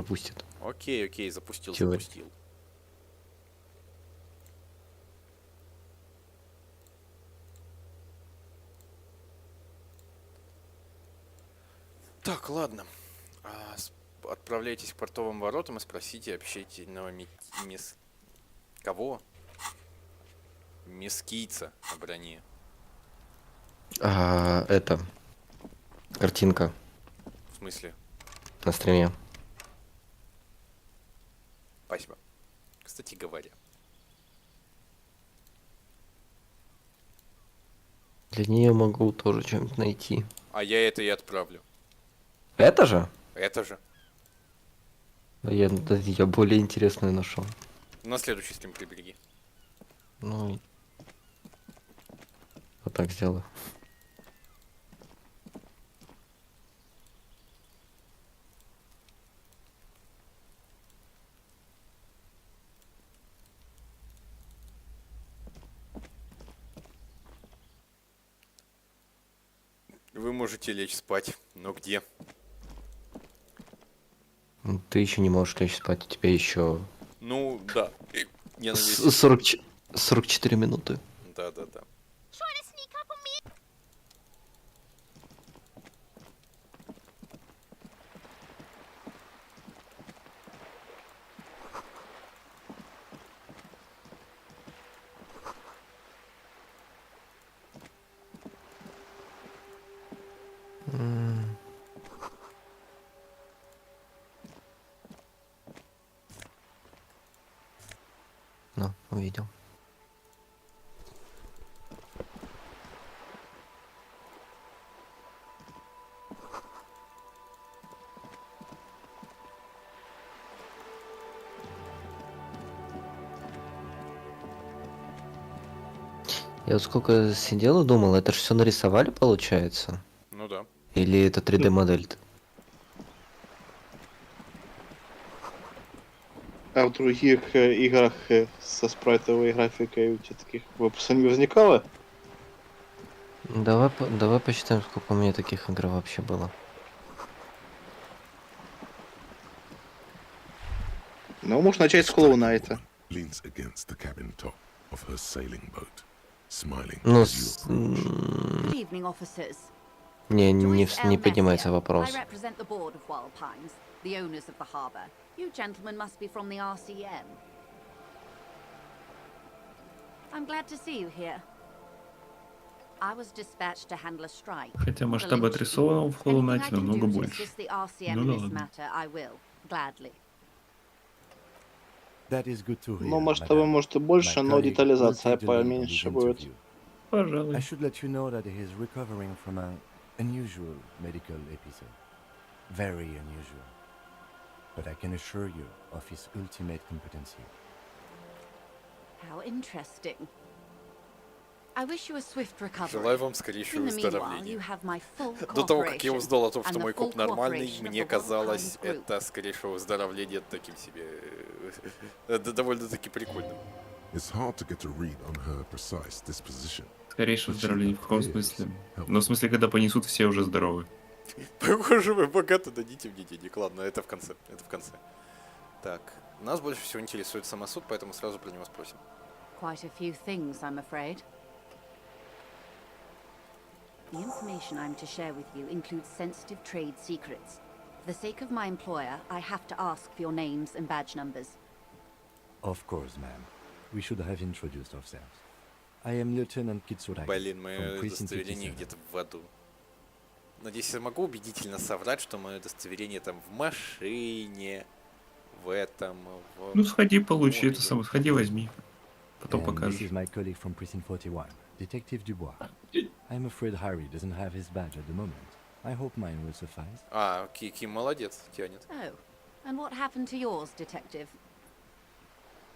пропустит. Окей, окей, запустил, Теория. запустил. Так, ладно. Отправляйтесь к портовым воротам и спросите общительного Кого? Мескийца на броне. Это картинка В смысле? на стриме. Спасибо. Кстати говоря. Для нее могу тоже что-нибудь найти. А я это и отправлю. Это же? Это же. Я более интересную нашел. На следующий стрим прибереги. Ну, вот так сделаю. Вы можете лечь спать, но где? Ты еще не можешь лечь спать, у тебя еще Ну, да. Я надеюсь... 44 минуты. Да. Ну, увидел. Я вот сколько сидел и думал, это же все нарисовали, получается? Ну да. Или это 3D модель? А в других играх со спрайтовой графикой у тебя таких вопросов не возникало? Давай посчитаем, сколько у меня таких игр вообще было. Ну, можешь начать с клоуна это. Leans against the cabin top of her sailing boat, smiling Ну, as you approach. Good evening, officers. не поднимается вопрос. I represent the board of Wild Pines, the owners of the harbour. You gentlemen must be from the RCM. I'm glad to see you here. I was dispatched to handle a strike. Хотя масштабы отрисованного в Hollow Knight намного больше. Ну да ладно. Ну, масштабы может и больше, но детализация поменьше будет. Пожалуй. I should let you know that he is recovering from an unusual medical episode. Very unusual. But I can assure you of his ultimate competency. How interesting. I wish you a swift recovery. Желаю вам скорейшего In the meanwhile, выздоровления. you have my full До того, как я cooperation узнал о том, and что the мой коп full нормальный, cooperation of мне the Wild казалось Pines Group. это скорейшего выздоровления таким себе... Это довольно-таки прикольным. It's hard to get a read on her precise disposition. Скорейшее выздоровление в каком смысле? Ну, в смысле, когда понесут, все уже здоровы. Похоже, вы богато, дадите мне денег. Ладно, это в конце. Так, нас больше всего интересует самосуд, поэтому сразу про него спросим. Quite a few things, I'm afraid. The information I'm to share with you includes sensitive trade secrets. For the sake of my employer, I have to ask for your names and badge numbers. Of course, ma'am. We should have introduced ourselves. I am Lieutenant Kitsuragi. Блин, from мое Precinct удостоверение 57. где-то в аду. Надеюсь, я могу убедительно соврать, что мое удостоверение там в машине, в этом, в... Ну, сходи, получи это мобиле. самое. Сходи, возьми. Потом And this покажешь. is my colleague from Precinct 41, Detective Dubois. I'm afraid Harry doesn't have his badge at the moment. I hope mine will suffice. А, Ким молодец, тянет. Oh, and what happened to yours, Detective?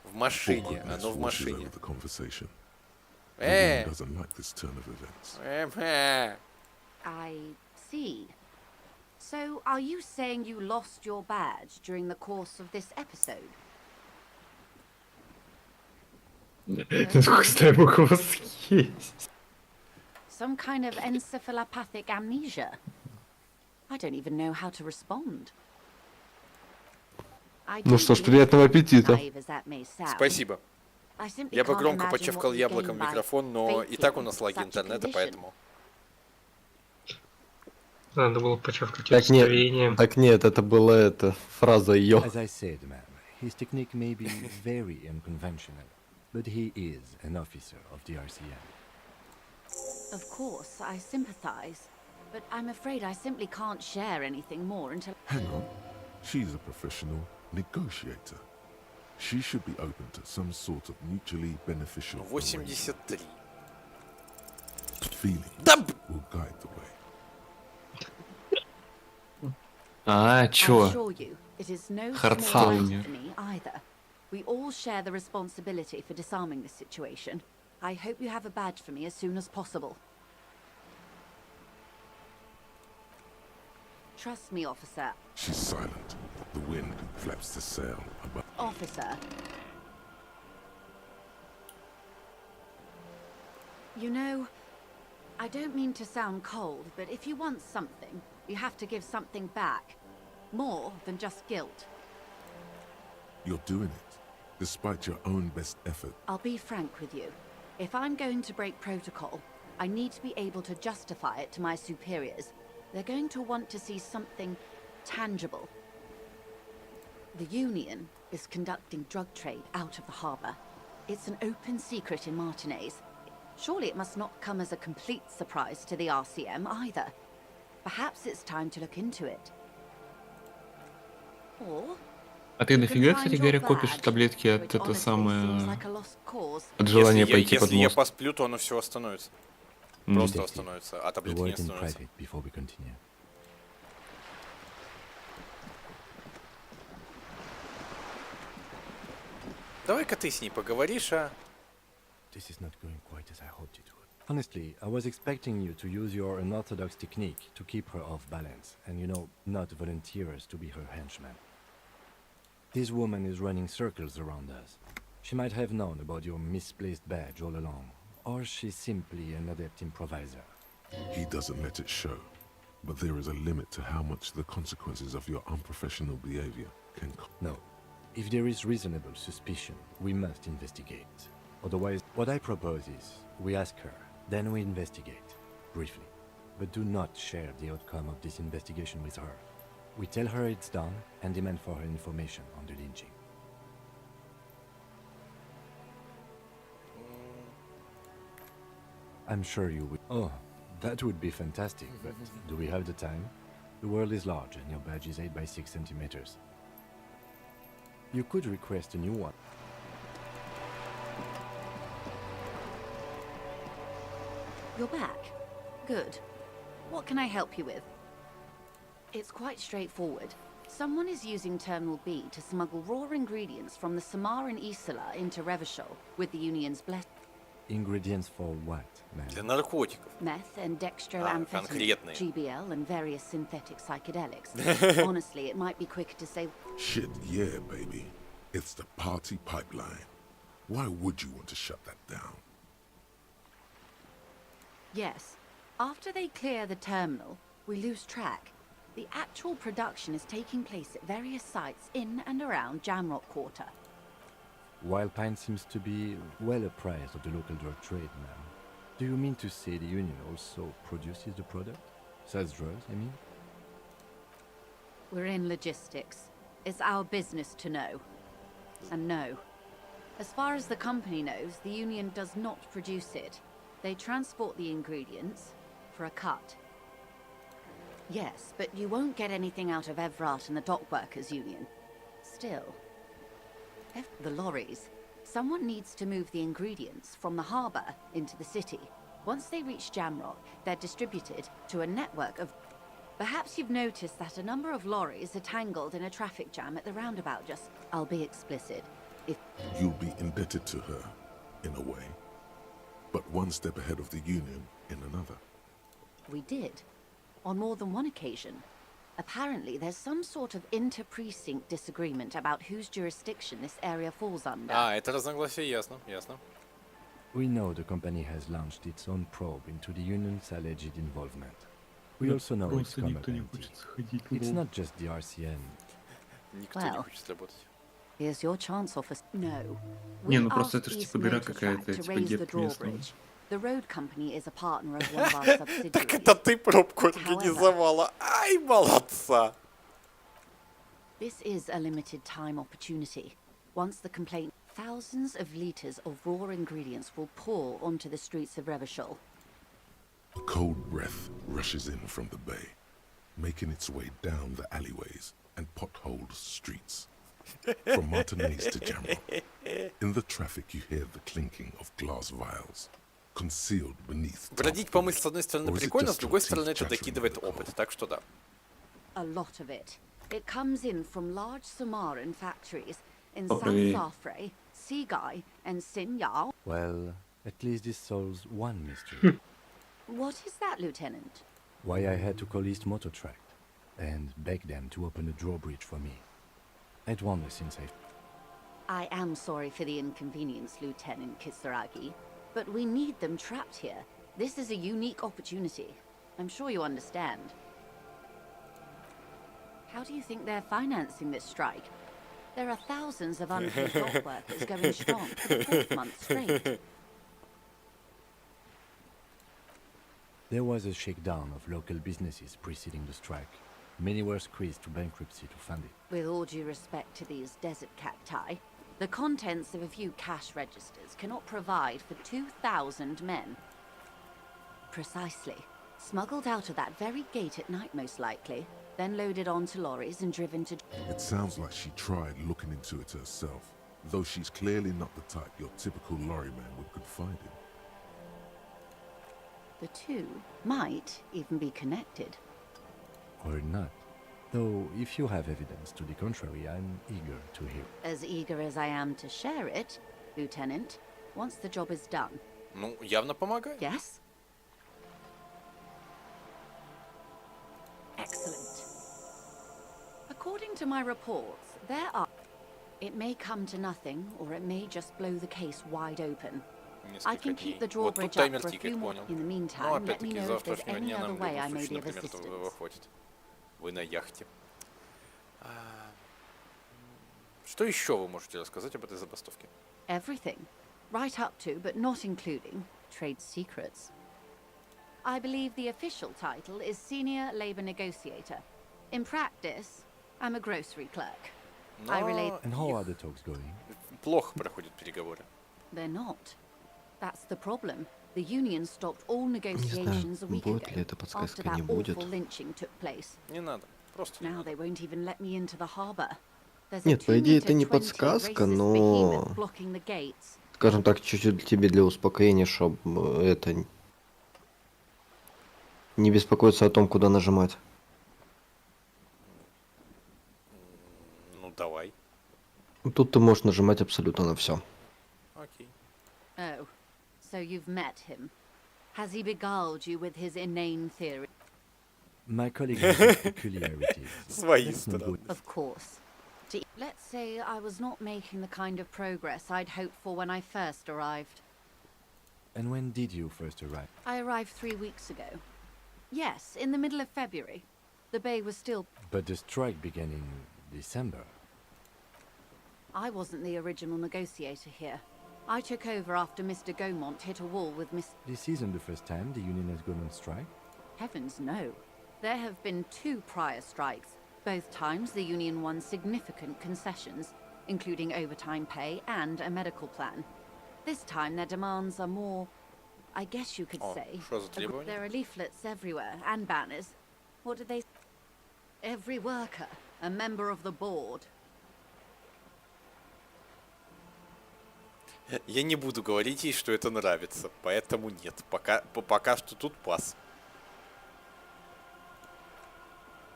В машине, Awkwardness оно в washes машине. over the conversation. The woman Э, doesn't like this turn of events. I see. So, are you saying you lost your badge during the course of this episode? Сколько стайбок у вас есть? Some kind of encephalopathic amnesia? I don't even know how to respond. I Ну don't что ж, believe приятного it, аппетита. naive as that may sound. Спасибо. I simply Я бы can't громко imagine почавкал what you яблоком gain by микрофон, но и так у нас faking лаги such a интернета, condition. поэтому... Надо было почавкать Так нет, удостоверением. так нет, это была эта фраза ее. As I said, ma'am, his technique may be very unconventional, but he is an officer of the RCM. Of course, I sympathize, but I'm afraid I simply can't share anything more until... Hang on. She's a professional negotiator. She should be open to some sort of mutually beneficial 83. feelings Да will guide the way. А, I чё? assure you, it is no Hard small matter Founder. for me either. We all share the responsibility for disarming this situation. I hope you have a badge for me as soon as possible. Trust me, officer. She's silent. The wind flaps the sail above. Officer. You know, I don't mean to sound cold, but if you want something, you have to give something back. More than just guilt. You're doing it, despite your own best effort. I'll be frank with you. If I'm going to break protocol, I need to be able to justify it to my superiors. They're going to want to see something tangible. The Union is conducting drug trade out of the harbour. It's an open secret in Martinez. Surely it must not come as a complete surprise to the RCM either. Perhaps it's time to look into it. Or А ты you can нафига, find кстати your говоря, копишь badge, таблетки от which это honestly seems самое... like a lost cause. От желания Если пойти под если я мост? посплю, то оно все остановится. М. Просто Detective, остановится, а a таблетки не word in остановятся. private before we continue. Давай-ка ты с ней поговоришь, а? This is not going quite as I hoped it would. Honestly, I was expecting you to use your unorthodox technique to keep her off balance, and you know, not volunteer us to be her henchman. This woman is running circles around us. She might have known about your misplaced badge all along, or she's simply an adept improviser. He doesn't let it show, but there is a limit to how much the consequences of your unprofessional behavior can No. If there is reasonable suspicion, we must investigate. Otherwise, what I propose is, we ask her, then we investigate, briefly. But do not share the outcome of this investigation with her. We tell her it's done and demand for her information on the lynching. I'm sure you would. Oh, that would be fantastic, but do we have the time? The world is large and your badge is 8 by 6 centimeters. You could request a new one. You're back. Good. What can I help you with? It's quite straightforward. Someone is using Terminal B to smuggle raw ingredients from the Samar and Isola into Revachol with the Union's Ingredients for what, Для ma'am? наркотиков. meth and конкретные. dextroamphetamine, GBL, and various synthetic psychedelics. Honestly, it might be quicker to say Shit, yeah, baby. It's the party pipeline. Why would you want to shut that down? yes. After they clear the terminal, we lose track. The actual production is taking place at various sites in and around Jamrock Quarter. Wild Pine seems to be well apprised of the local drug trade, ma'am. Do you mean to say the Union also produces the product? Sells drugs, I mean? We're in logistics. It's our business to know. And no. As far as the company knows, the Union does not produce it. They transport the ingredients for a cut. Yes, but you won't get anything out of Evrat and the Dock Workers Union. Still. The lorries. Someone needs to move the ingredients from the harbour into the city. Once they reach Jamrock, they're distributed to a network of... Perhaps you've noticed that a number of lorries are tangled in a traffic jam at the roundabout just... I'll be explicit. If... You'll be indebted to her, in a way. But one step ahead of the Union in another. We did. On more than one occasion. Apparently, there's some sort of inter-precinct disagreement about whose jurisdiction this area falls under. А, это разногласие, ясно, ясно. We know the company has launched its own probe into the Union's alleged involvement. We also know its Просто никто не competency. хочет сходить. It's not just the RCM. Никто не Well. хочет работать. Here's your chance, officer. No. Не, We ну просто asked это же East типа игра Motor какая-то, Track to типа raise the гет местного. drawbridge. The road company is a partner of one of our Так это subsidiaries. ты пробку организовала. Ай, молодца. This is a limited time opportunity. Once the complaint, thousands of liters of raw ingredients will pour onto the streets of Revachol. A cold breath rushes in from the bay, making its way down the alleyways and potholed streets. From Martinez to Jamrock. In the traffic you hear the clinking of glass vials, concealed beneath. Бродить по мысли с одной стороны прикольно, с другой стороны это докидывает опыт, так что да. A lot of it. It comes in from large Samaran factories in Oh, South really? Safre, Sigai, and Sinyao. Well, at least this solves one mystery. What is that, Lieutenant? Why I had to call East Motor Track and beg them to open a drawbridge for me. I'd wonder since I am sorry for the inconvenience, Lieutenant Kisaragi, but we need them trapped here. This is a unique opportunity. I'm sure you understand. How do you think they're financing this strike? There are thousands of unpaid dock workers going strong for the fourth month straight. There was a shakedown of local businesses preceding the strike. Many were squeezed to bankruptcy to fund it. With all due respect to these desert cacti, the contents of a few cash registers cannot provide for 2,000 men. Precisely. Smuggled out of that very gate at night, most likely, then loaded onto lorries and driven to... It sounds like she tried looking into it herself, though she's clearly not the type your typical lorryman would confide in. The two might even be connected. Or not. Though, if you have evidence to the contrary, I'm eager to hear. As eager as I am to share it, Lieutenant, once the job is done. Ну, явно помогает. Yes? Excellent. According to my reports, there are... It may come to nothing, or it may just blow the case wide open. I Несколько can keep the дней. Вот тут drawbridge up таймер for a тикает, few more. понял. In the Ну, meantime, let me опять-таки, know if there's завтрашнего any дня other нам в way I любом may be случае, of например, этого assistance. хватит. Вы на яхте. Что еще вы можете рассказать об этой забастовке? Everything. Right up to, but not including, trade secrets. I believe the official title is Senior Labor Negotiator. In practice, I'm a grocery clerk. I relate... And how are the talks going? Плохо проходят переговоры. They're not. That's the problem. The union stopped all negotiations a week ago, будет ли эта after подсказка, that не будет. awful lynching took place. Не надо. Просто не Now надо. they won't even let me into the harbor. There's a Нет, по идее, это 2-meter не 20 подсказка, racist но, behemoth blocking the gates. скажем так, чуть-чуть тебе для успокоения, чтобы это не беспокоиться о том, куда нажимать. Ну, давай. Тут ты можешь нажимать абсолютно на все. Окей. Oh, so you've met him. Has he beguiled you with his inane theory? My colleague has his peculiarities. Свои That's no страны. good. Of course. Let's say I was not making the kind of progress I'd hoped for when I first arrived. And when did you first arrive? I arrived 3 weeks ago. Yes, in the middle of February. The bay was still... But the strike began in December. I wasn't the original negotiator here. I took over after Mr. Gaumont hit a wall with Miss... This isn't the first time the union has gone on strike. Heavens, no. There have been 2 prior strikes. Both times the union won significant concessions, including overtime pay and a medical plan. This time their demands are more... I guess you could О, say... что за требования? There are leaflets everywhere, and banners. What did they... Every worker, a member of the board. Я не буду говорить ей, что это нравится, поэтому нет. Пока что тут пас.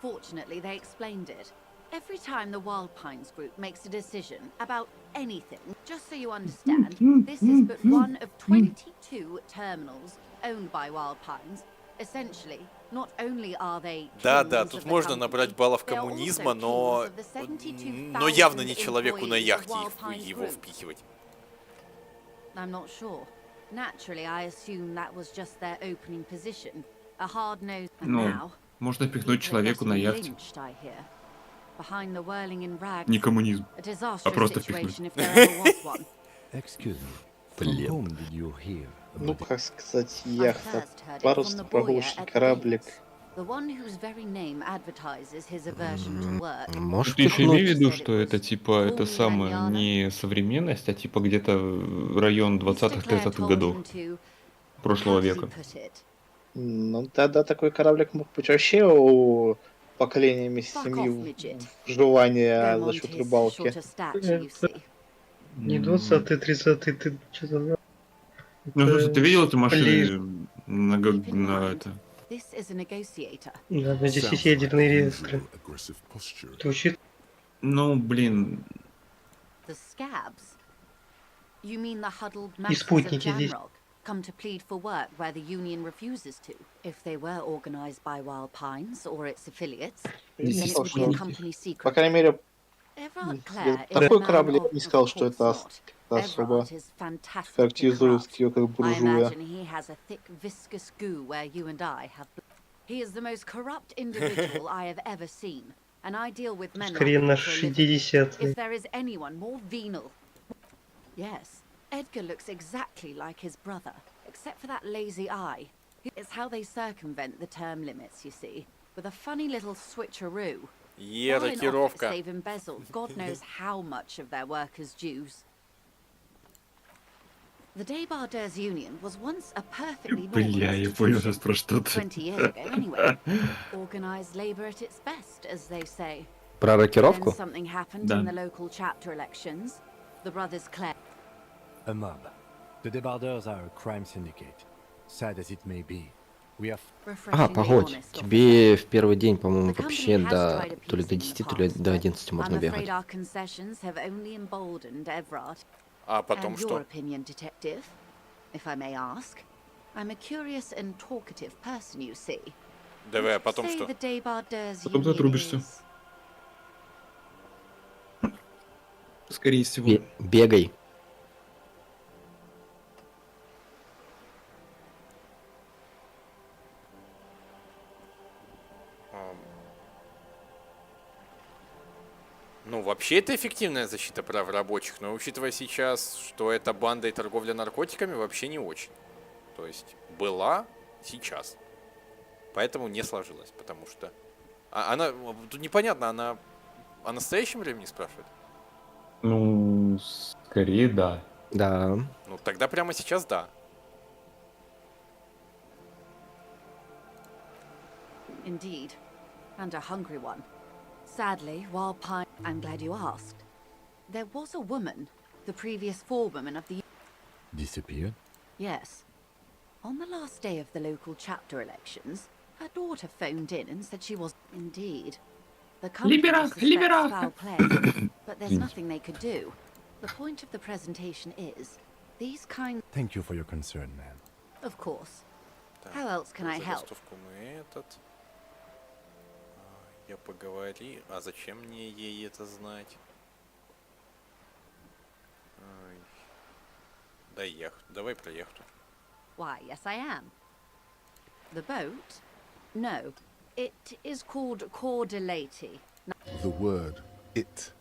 Fortunately, they explained it. Every time the Wild Pines group makes a decision about anything, just so you understand, this is but one of 22 terminals owned by Wild Pines. Essentially, not only are they Да, kings тут of the можно company, набрать баллов they are коммунизма, also но... kings of the 72,000 Но явно не человеку на employees of яхте Wild Pines его Group. впихивать. I'm not sure. Naturally, I assume that was just their opening position. A hard-nosed... And Ну, now... можно пихнуть people are человеку на getting яхте. lynched, I hear. behind the whirling in rags. Не коммунизм. A disastrous просто situation if there ever was one. Excuse me. From Блин. whom did you hear Ну, about it? как сказать, I яхта. first heard it from Парус, the boy прогулочный at the кораблик. gates, the one whose very name advertises his aversion to work. Можешь Ты еще имей в пихнуть? виду, что это типа это самое не современность, а типа где-то район Mr. Clare 20-30-х told годов him to, прошлого how does he века. put it? Ну, тогда такой кораблик мог быть вообще у поколениями Fuck семьи off, midget. выживания Go за on счет to his рыбалки. shorter stature, you see. Не 20-й, 30-й, ты что-то знал. Ну, слушай, ты видел эти ближе. машины Keep in на mind, это? this is a negotiator. Да, на Sounds like 10-ядерный реактор. unusual aggressive posturing. Звучит. Ну, блин, The scabs? You mean the huddled И masses of спутники здесь. Jamrock come to plead for work where the Union refuses to? If they were organized by Wild Pines or its affiliates, Я не then it сказал, would be a что... company По secret. крайней мере, Everard я Clare is a такой man корабль я of... не сказал, Of что course это not. особо Everard is fantastically характеризует corrupt. ее как I буржуя. imagine he has a thick, viscous goo where you and I have... He is the most corrupt individual I have ever seen, and I deal with men like Скорее him на for a living. 60-й. If there is anyone more venal... Yes, Edgar looks exactly like his brother, except for that lazy eye. It's how they circumvent the term limits, you see, with a funny little switcheroo. While in office, Рокировка. they've embezzled God knows how much of their workers' dues. The Debarders Union was once a perfectly normal бля, я понял institution. сейчас про что-то. 20 years ago, anyway. Organized labor at its best, as they say. Про Then рокировку? something happened Да. in the local chapter elections. The brothers Clare. A mob. The Debarders are a crime syndicate. Sad as it may be, we have А, Refreshingly погодь. honest, Тебе в первый день, по-моему, The company вообще has до tried то ли до appeasing 10, the то ли past, до but 11 можно I'm afraid бегать. our concessions have only emboldened Everard. А потом And your что? opinion, detective, if I may ask. I'm a curious and talkative person, you see. Давай, а потом Say что? the Debarders Потом Union отрубишься. is... Скорее всего. Бегай. Ну, вообще это эффективная защита прав рабочих, но учитывая сейчас, что это банда и торговля наркотиками, вообще не очень. То есть была сейчас. Поэтому не сложилось, потому что... она... Тут непонятно, она о настоящем времени спрашивает? Ну, скорее да. Да. Ну, тогда прямо сейчас да. Indeed. And a hungry one. Sadly, while Pine... I'm glad you asked. There was a woman, the previous forewoman of the... disappeared. Yes. On the last day of the local chapter elections, her daughter phoned in and said she was... Indeed. The company suspects foul play, but there's nothing they could do. The point of the presentation is, these kinds... Thank you for your concern, ma'am. Of course. Так, How else can I help? забастовку мы этот... Я поговори... А зачем мне ей это знать? Ай. Да яхту. Давай про яхту. Why, yes I am. The boat? No. It is called Cordelati. The word it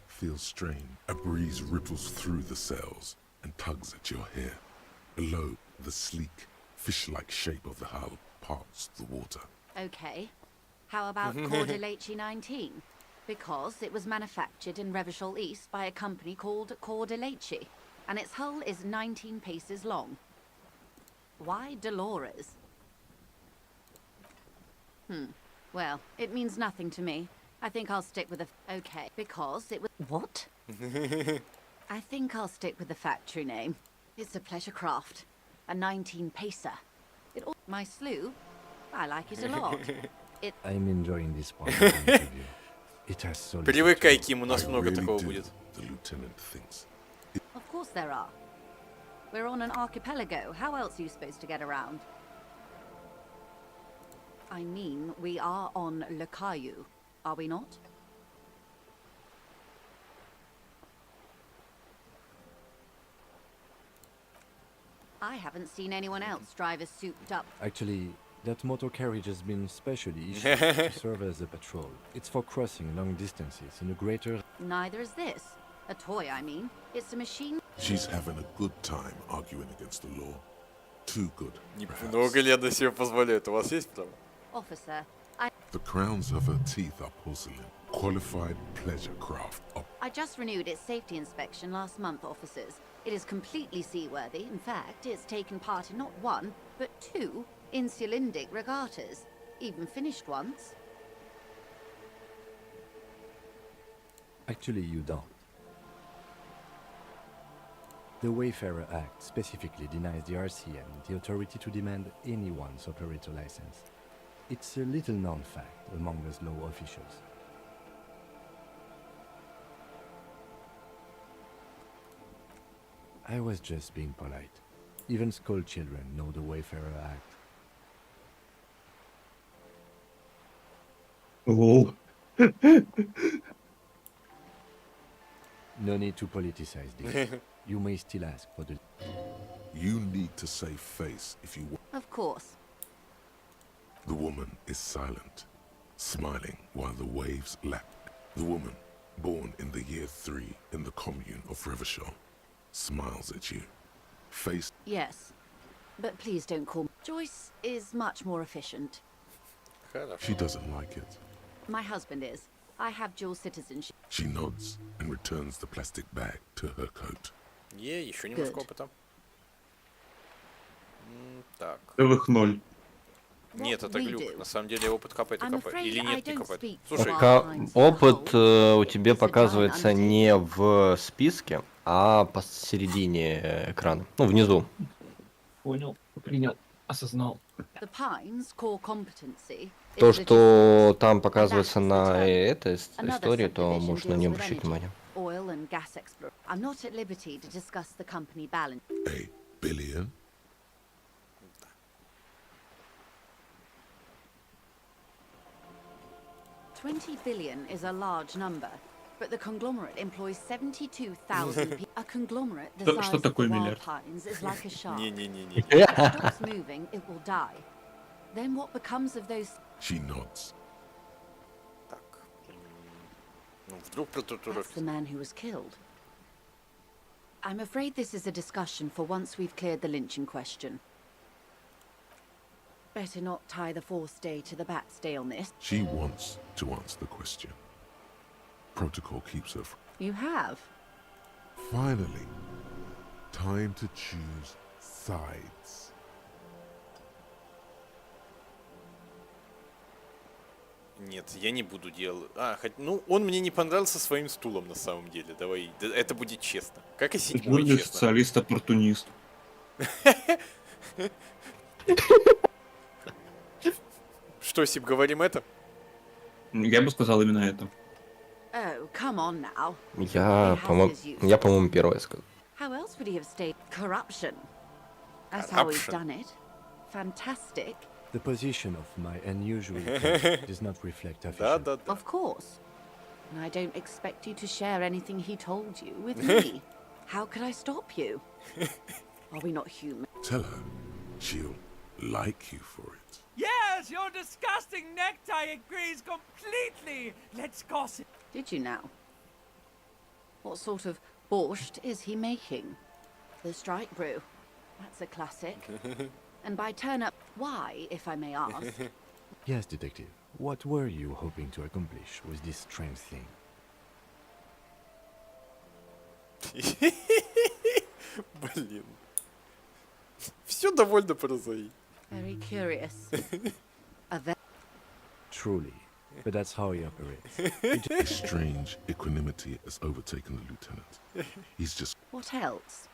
feels strange. A breeze ripples through the sails and tugs at your hair. Below, the sleek, fish-like shape of the hull parts the water. Okay. How about Cordelati 19? Because it was manufactured in Revachol East by a company called Cordelati, and its hull is 19 paces long. Why Dolores? Well, it means nothing to me. I think I'll stick with the... Okay, because it was... What? I think I'll stick with the factory name. It's a pleasure craft. A 19-pacer. My sloop? I like it a lot. I'm enjoying this part of the interview. It has so little Привыкай, to- Ким, у нас I много really такого do, будет. the lieutenant thinks. Of course there are. We're on an archipelago. How else are you supposed to get around? I mean, we are on Le Caillou, are we not? I haven't seen anyone else drive a souped-up... Actually, That motor carriage has been specially issued to serve as a patrol. It's for crossing long distances in a greater... Neither is this. A toy, I mean. It's a machine. She's having a good time arguing against the law. Too good, perhaps. Много ли она себе позволяет? У вас есть право? Officer, The crowns of her teeth are porcelain. Qualified pleasure craft. I just renewed its safety inspection last month, officers. It is completely seaworthy. In fact, it's taken part in not one, but 2 insulindic regattas. Even finished once. Actually, you don't. The Wayfarer Act specifically denies the RCM the authority to demand anyone's operator license. It's a little known fact among us law officials. I was just being polite. Even school children know the Wayfarer Act. Лол. No need to politicize this. You may still ask for the... You need to save face if you want. Of course. The woman is silent, smiling while the waves lap. The woman, born in the year 3 in the commune of Revachol, smiles at you. Face... Yes. But please don't call me. Joyce is much more efficient. She doesn't like it. My husband is. I have dual citizenship. She nods and returns the plastic bag to her coat. Еще немножко опыта. Так. Целых 0. Нет, это глюк. На самом деле опыт капает и капает. Или нет, не капает. Слушай, Опыт у тебя показывается не в списке, а посередине экрана. Ну, внизу. Понял, принял, осознал. The Pine's core competency То, is что там показывается logistics. на этой Another истории, то subdivision можно deals не with обращать energy, внимания. Oil and gas exploration. I'm not at liberty to discuss the company balance. $1 billion? $20 billion is a large number, but the conglomerate employs 72,000 people. A conglomerate the size Что of the такое Wild миллиард? Pines is like a shark. не-не-не-не. If it stops moving, it will die. Then what becomes of those? She nods. Так. Ну, вдруг про That's the man who was killed. I'm afraid this is a discussion for once we've cleared the lynching question. Better not tie the fourth day to the bat's staleness. She wants to answer the question. Protocol keeps her... You have. Finally, time to choose sides. Нет, я не буду делать. Ну, он мне не понравился своим стулом на самом деле. Давай, это будет честно. Как и 7-й, Будет честно. социалист-оппортунист. Что, Сип, говорим это? Я бы сказал именно это. Oh, come on now. Я, по-моему, первое сказал. How else would he have stayed? Corruption. That's how he's Corruption. done it. Fantastic. The position of my unusual case does not reflect official. Да. Of course. And I don't expect you to share anything he told you with me. How could I stop you? Are we not human? Tell her she'll like you for it. Yes, your disgusting necktie agrees completely. Let's gossip. Did you now? What sort of borscht is he making? The strike brew. That's a classic. And by turn up, why, if I may ask? Yes, detective. What were you hoping to accomplish with this strange thing? Блин. Все довольно прозаично. Very curious. Truly. But that's how he operates. A strange equanimity has overtaken the lieutenant. He's just... What else?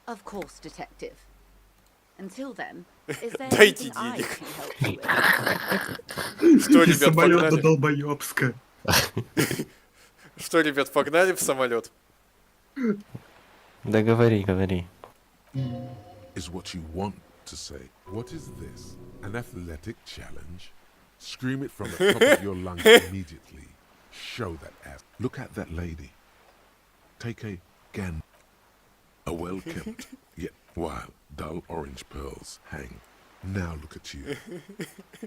Of course, detective. Until then, is there Дайте anything I денег. can help you with? Что, ребят, Самолет погнали? долбоёбская. Что, ребят, погнали в самолет? Да говори. is what you want to say. What is this? An athletic challenge? Scream it from the top of your lungs immediately. Show that ass. Look at that lady. Take a gan. A well-kept, yet while dull orange pearls hang Now look at you.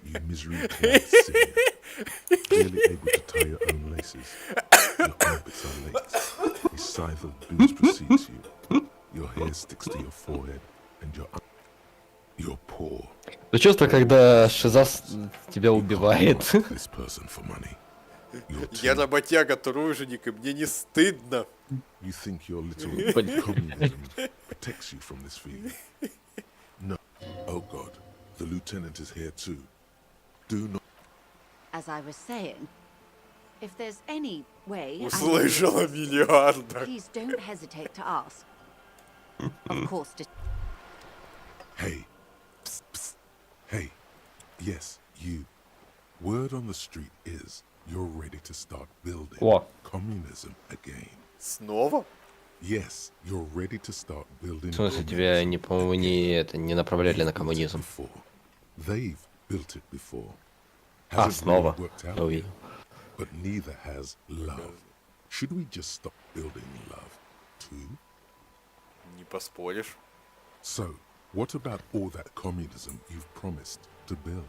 You misery-clad sinner. Clearly able to tie your own laces. Your armpits are lace. A scythe of booze precedes you. Your hair sticks to your forehead, and you're poor. Ну чувство, когда шиза тебя убивает. This person for money. Я работяга, труженик, и мне не стыдно. You think your little communism protects you from this feeling? No. Oh God, the lieutenant is here too. Do not. As I was saying, if there's any way, Услышала миллиарда. please don't hesitate to ask. Of course, Hey. Psst, psst. Hey. Yes, you. Word on the street is you're ready to start building О. communism again. Снова? Yes, you're ready to start building. В смысле, тебя не, по-моему, не направляли на коммунизм. They've built it before. А, Hasn't снова. really worked out Я увидел. yet, but neither has love. Should we just stop building love too? Не поспоришь. So, what about all that communism you've promised to build?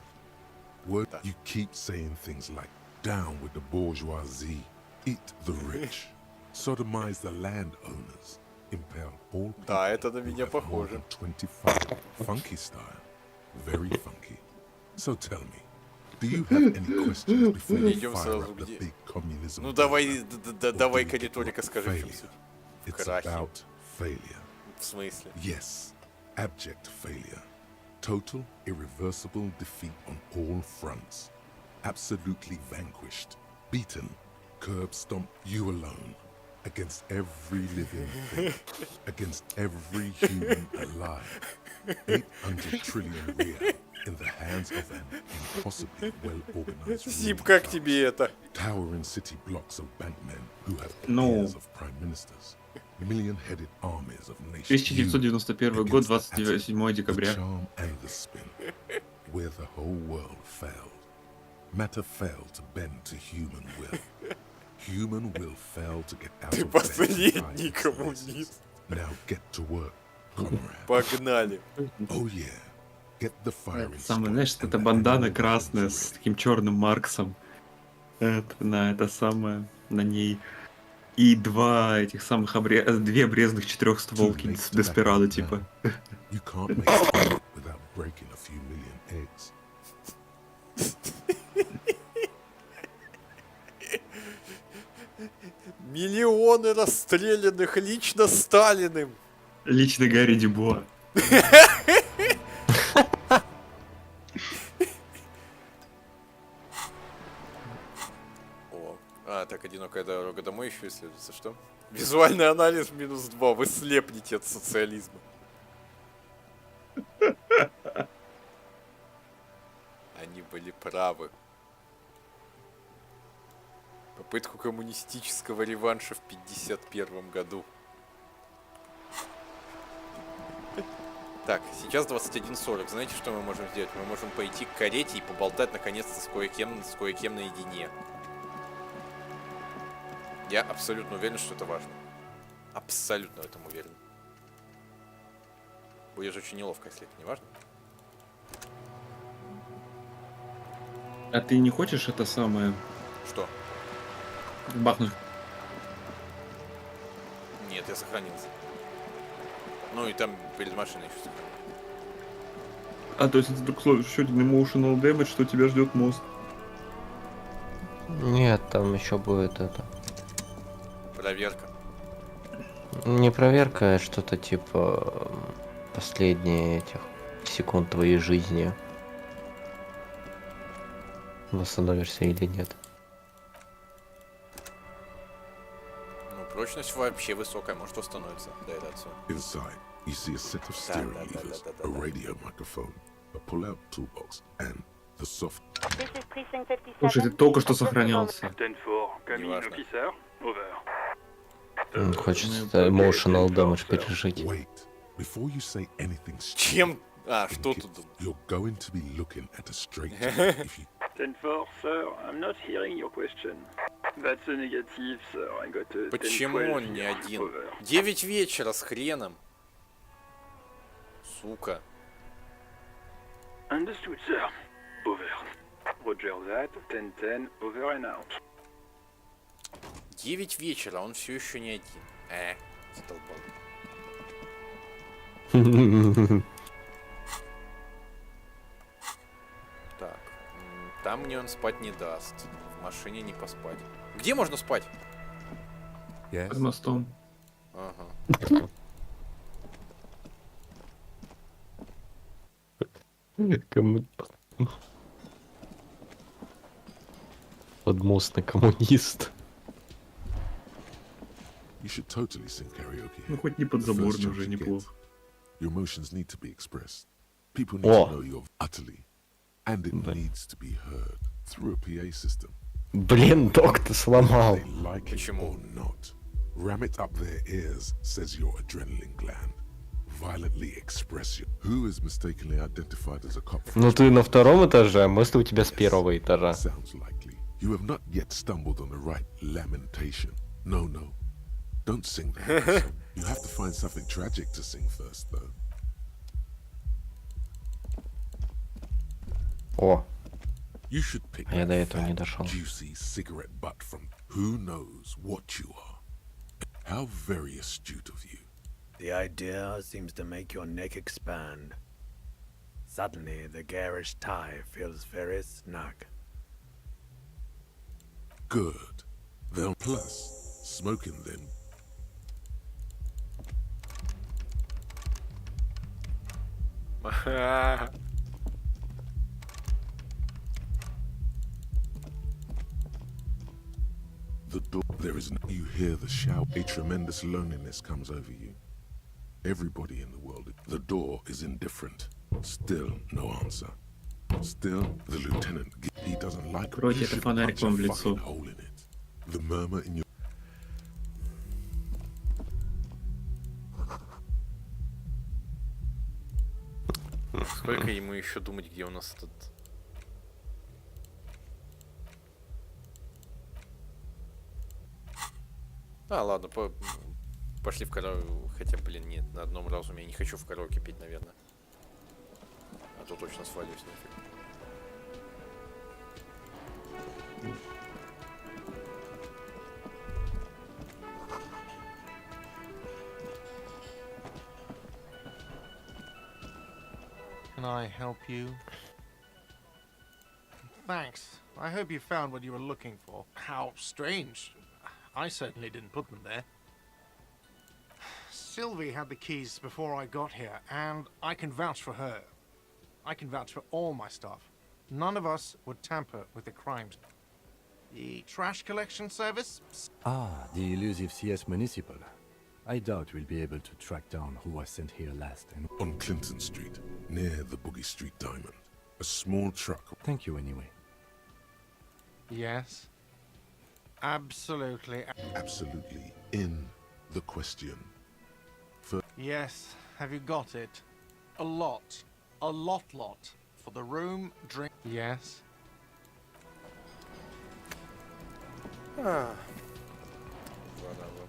Word, you keep saying things like, down with the bourgeoisie, eat the rich, sodomize the landowners, impale all people Да, это на who меня have more похоже. than 25. Funky style. Very funky. So tell me, do you have any questions before you Идем fire сразу up the где? big communism? Ну bill? давай, Or давай-ка do you риторика want скажи всю failure? суть. It's Крахи. about failure. В смысле? Yes, abject failure. Total, irreversible defeat on all fronts. Absolutely vanquished, beaten, curb stomped, you alone. Against every living thing. Against every human alive. 800 trillion real in the hands of an impossibly well-organized Сип, ruling как class. тебе это? Towering city blocks of bankmen who have Ну. peers of prime ministers. Million-headed armies of nations. 1991 год, 27 декабря. The charm and the spin, where the whole world failed. Matter failed to bend to human will. Human will failed to get out Ты of bed to последний find its коммунист. laces. Now get to work, comrade. Погнали. Oh yeah. Get the firing Это самое, squad знаешь, and это the бандана animal красная weapons с ready. таким черным Марксом. На это самое, на ней. И две обрезанных четырехстволки Too late to Деспирадо, back up типа. now. You can't make a planet without breaking a few million eggs. Миллионы расстрелянных лично Сталиным. Лично Гарри Дюбуа. О, так, одинокая дорога домой еще исследуется. Что? Визуальный анализ -2. Вы слепнете от социализма. Они были правы. Попытку коммунистического реванша в 1951 году. Так, сейчас 21:40. Знаете, что мы можем сделать? Мы можем пойти к карете и поболтать наконец-то с кое-кем наедине. Я абсолютно уверен, что это важно. Абсолютно в этом уверен. Будет же очень неловко, если это не важно. А ты не хочешь это самое Что? бахнуть? Нет, я сохранился. Ну и там перед машиной еще сохранился. А то есть ты вдруг словишь еще один emotional damage, что тебя ждет мост. Нет, там еще будет это. Проверка. Не проверка, а что-то типа последние этих секунд твоей жизни. Восстановишься или нет. Ну, прочность вообще высокая, может восстановиться до этого отсюда. Inside, you see a set of steering levers, a radio microphone, a pull-out toolbox, and the soft. Слушай, ты только что сохранялся. Неважно. Хочется emotional damage пережить. Wait, before you say anything stupid, Чем? А, что think тут? it. You're going to be looking at a straight if you 10-4, sir, I'm not hearing your question. That's a negative, sir. I got a Почему 10-12 он не here. один? Over. 9 вечера с хреном. Сука. Understood, sir. Over. Roger that. 10-10, over and out. 9 вечера, он все еще не один. Задолбал. Так, там мне он спать не даст. В машине не поспать. Где можно спать? Yes. Под мостом. Ага. Подмостный коммунист. You should totally sing karaoke. Ну here. хоть не The first подзаборный chance уже you get. неплохо. Your emotions need to be expressed. People need О. to know you're utterly, and it Да. needs to be heard through a PA system. Блин, док, ты сломал. They like it Почему? or not. Ram it up their ears, says your adrenaline gland. Violently express you. Who is mistakenly identified as a cop? Ну ты на втором этаже, а мысли у тебя с первого этажа. Sounds likely. You have not yet stumbled on the right lamentation. No. Don't sing that. You have to find something tragic to sing first, though. О, You should pick Я that до этого не fat, дошел. juicy cigarette butt from who knows what you are. How very astute of you. The idea seems to make your neck expand. Suddenly, the garish tie feels very snug. Good. Then plus, smoking then. The door, there is no, you hear the shout, a tremendous loneliness comes over you. Everybody in the world, the door is indifferent. Still no answer. Still, the lieutenant, he doesn't like it. Вроде You это should фонарик punch a вам в fucking лицо. hole in it. The murmur in your... Сколько ему еще думать, где у нас тут... Ладно, пошли в караоке. Хотя, блин, нет, на одном разуме я не хочу в караоке петь, наверное. А то точно свалюсь нафиг. Can I help you? Thanks. I hope you found what you were looking for. How strange. I certainly didn't put them there. Sylvie had the keys before I got here, and I can vouch for her. I can vouch for all my staff. None of us would tamper with the crimes. The trash collection service? Ah, the elusive CS Municipal. I doubt we'll be able to track down who was sent here last and... On Clinton Street, near the Boogie Street Diamond, a small truck. Thank you anyway. Yes. Absolutely. Absolutely in the question. Yes. Have you got it? A lot. A lot. For the room, drink. Yes. Whatever.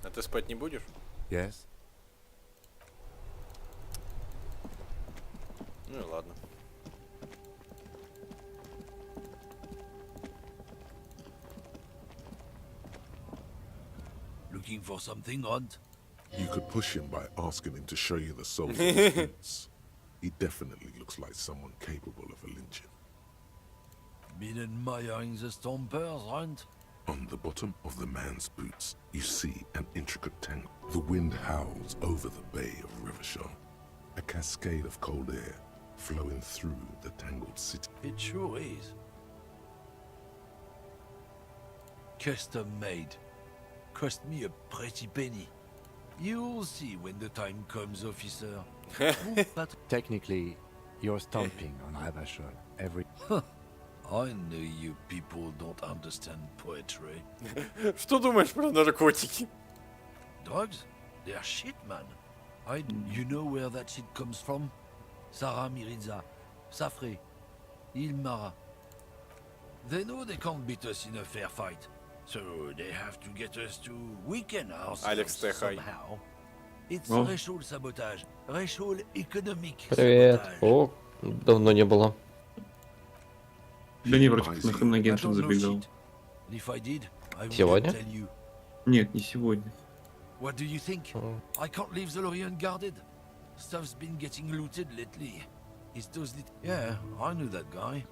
А ты спать не будешь? Yes? Ну и ладно. Looking for something odd? You could push him by asking him to show you the soles of his boots. He definitely looks like someone capable of a lynching. Been admiring the stompers, right? On the bottom of the man's boots, you see an intricate tangle. The wind howls over the bay of Rivershore. A cascade of cold air flowing through the tangled city. It sure is. Custom made. Cost me a pretty penny. You'll see when the time comes, officer. But Technically, you're stomping on Ravachol every... I know you people don't understand poetry. Что думаешь про наркотики? Drugs? They're shit, man. You know where that shit comes from? Sarah Miriza, Safre, Ilmara. They know they can't beat us in a fair fight, So they have to get us to weaken Алекс, ourselves ты хай. somehow. It's О. racial sabotage, racial economic Привет. sabotage. О, давно не было. Да не, вроде как на I Геншин don't know забегал. shit. And if I did, I would Сегодня? tell you. Нет, не сегодня. What do you think? I can't leave the lorry unguarded. Stuff's been getting looted lately. It's those Yeah, I knew that guy.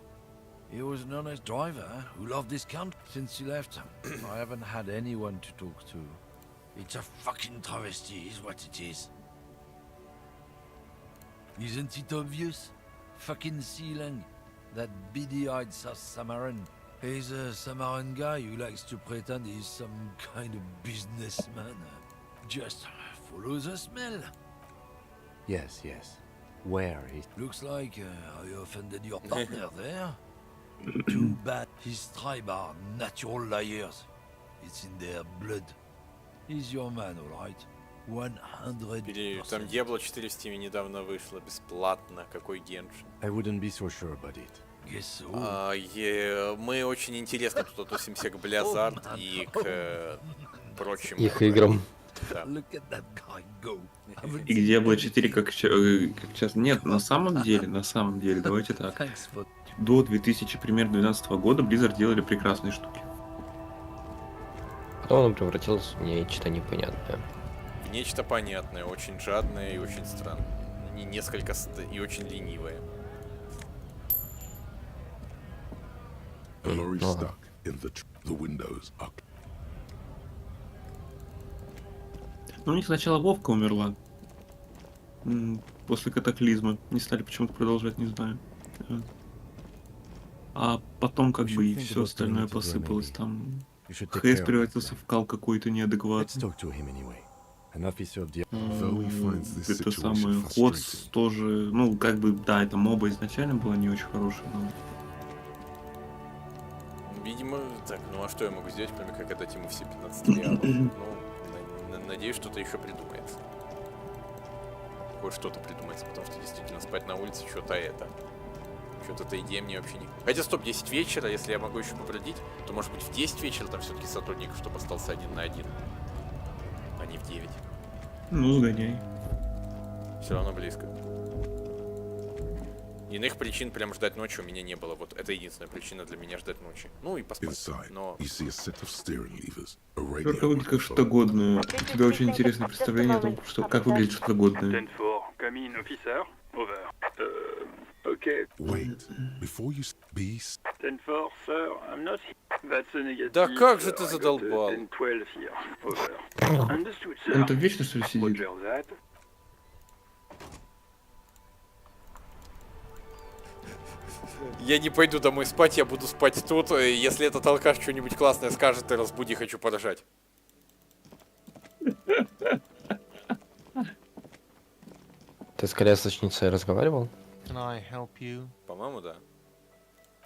He was an honest driver who loved this country. Since he left, I haven't had anyone to talk to. It's a fucking travesty, is what it is. Isn't it obvious? Fucking Sealang, that beady-eyed South Samaran. He's a Samaran guy who likes to pretend he's some kind of businessman. Just follow the smell. Yes, yes. Where is... Looks like I offended your partner there. Too bad. His tribe are natural liars. It's in their blood. He's your man, alright? 100%. Или там Diablo 4 в Steam недавно вышло бесплатно. Какой Геншин? I wouldn't be so sure about it. Guess so. Мы очень интересно тут относимся к Blizzard и к прочим. Их играм. Да. Look at that guy go. И где Diablo 4 как сейчас? Нет, на самом деле, давайте так. Thanks for... До 2012 года Blizzard делали прекрасные штуки. Потом он превратился в нечто непонятное. В нечто понятное, очень жадное и очень странное. И несколько и очень ленивое. The lorry stuck in the windows are... Ну, у них сначала Вовка умерла. После катаклизма. Не стали почему-то продолжать, не знаю. А потом как бы и все остальное посыпалось. Там Хэс превратился в кал какой-то неадекватный. Это самое. Ходс тоже, ну, как бы, да, это моба изначально была не очень хорошая, но... Видимо, так, ну а что я могу сделать, кроме как отдать ему все 15 реалов? Ну, надеюсь, что-то еще придумается. Хоть что-то придумается, потому что действительно спать на улице что-то это. Что-то эта идея мне вообще не... Хотя стоп, 10 вечера, если я могу еще побродить, то может быть в 10 вечера там все-таки сотрудников, чтобы остался 1 на 1, а не в 9. Ну, сгоняй. Все равно близко. Иных причин прям ждать ночи у меня не было. Вот это единственная причина для меня ждать ночи. Ну и поспать. Но... Чёрка выглядит как что-то годное. У тебя очень интересное представление о том, что, как выглядит что-то годное. Да как же ты задолбал? Он там вечно что ли сидит? Я не пойду домой спать, я буду спать тут. Если этот алкаш что-нибудь классное скажет, ты разбуди, хочу порожать. Ты с колясочницей разговаривал? Can I help you? По-моему, да.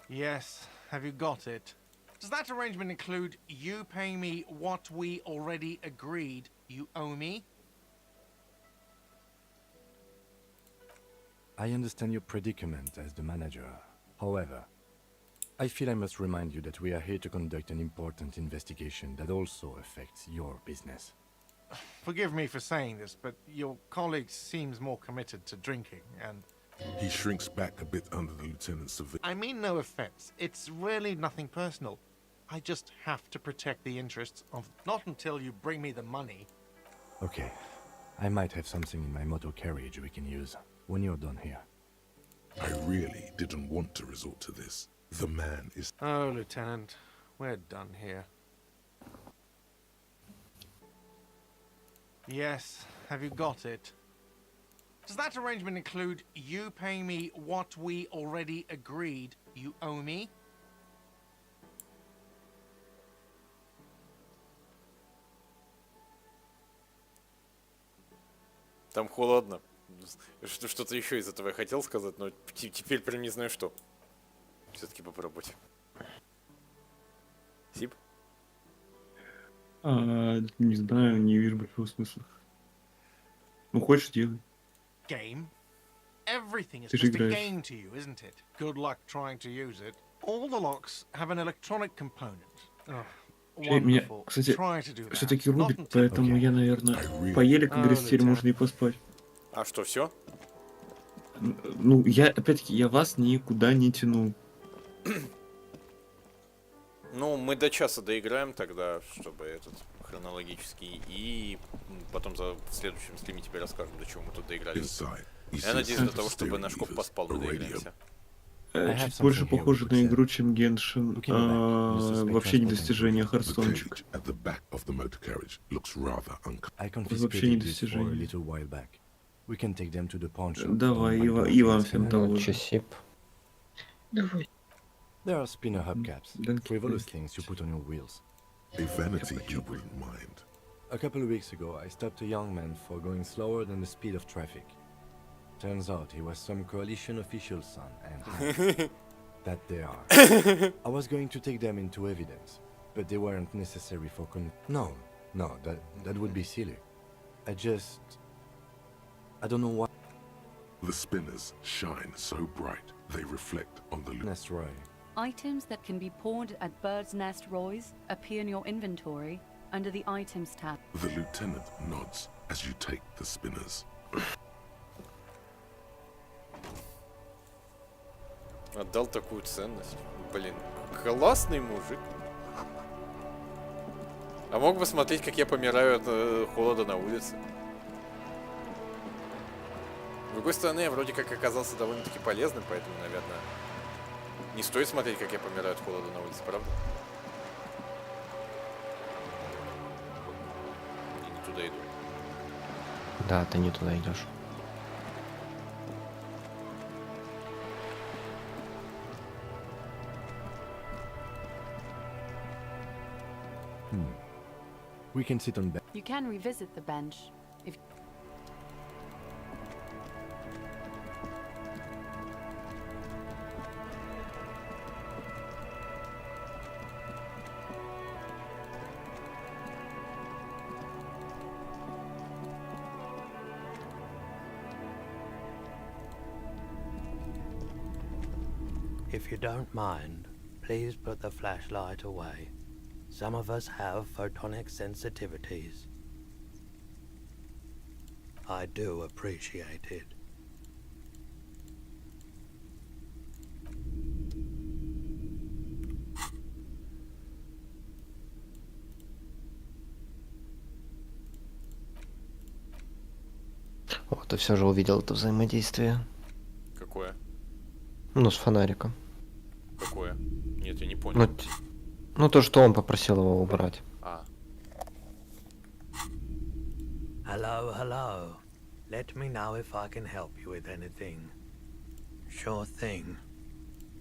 Yes. Have you got it? Does that arrangement include you paying me what we already agreed you owe me? I understand your predicament as the manager. However, I feel I must remind you that we are here to conduct an important investigation that also affects your business. Forgive me for saying this, but your colleague seems more committed to drinking, and... He shrinks back a bit under the lieutenant's surveillance. I mean no offense. It's really nothing personal. I just have to protect the interests of... Not until you bring me the money. Okay. I might have something in my motor carriage we can use when you're done here. I really didn't want to resort to this. The man is... Oh, Lieutenant. We're done here. Yes. Have you got it? Does that arrangement include you paying me what we already agreed you owe me? Там холодно. Что-то еще из этого я хотел сказать, но теперь прям не знаю что. Все-таки попробовать. Сип? Не знаю, не вижу большого смысла. Ну, хочешь, делай. Game? Everything is Ты just же a играешь. game to you, isn't it? Good luck trying to use it. All the locks have an electronic component. Ugh. Меня, Wonderful. кстати, Try to do that. все-таки Not рубит, until- поэтому я, наверное, поели, как говорится, теперь можно и поспать. А что, все? Ну, опять-таки, я вас никуда не тяну. Ну, мы до часа доиграем тогда, чтобы этот хронологический, и потом в следующем стриме тебе расскажем, до чего мы тут доиграли. Я надеюсь, до того, чтобы наш коп поспал, мы доиграемся. Чуть больше похоже на игру, чем Геншин. Вообще не достижение, Хардстончик. Вообще не достижение. Давай, и вам всем того же. Часип. Давай. There are spinner hubcaps, frivolous things you put on your wheels. A vanity you wouldn't mind. A couple of weeks ago, I stopped a young man for going slower than the speed of traffic. Turns out he was some coalition official's son, and that they are. I was going to take them into evidence, but they weren't necessary for No, that would be silly. I don't know why. The spinners shine so bright they reflect on the That's right. Items that can be pawned at Bird's Nest Roy's appear in your inventory under the Items tab. The lieutenant nods as you take the spinners. Отдал такую ценность. Блин, классный мужик. А мог бы смотреть, как я помираю от холода на улице. С другой стороны, я вроде как оказался довольно-таки полезным, поэтому, наверное, не стоит смотреть, как я помираю от холода на улице, правда? Я не туда иду. Да, ты не туда идешь. We can sit on You can revisit the bench if If you don't mind, please put the flashlight away. Some of us have photonic sensitivities. I do appreciate it. Вот, ты все же увидел это взаимодействие. Какое? Ну, с фонариком. Какое? Нет, я не понял. Ну, то, что он попросил его убрать. А. Hello, hello. Let me know if I can help you with anything. Sure thing.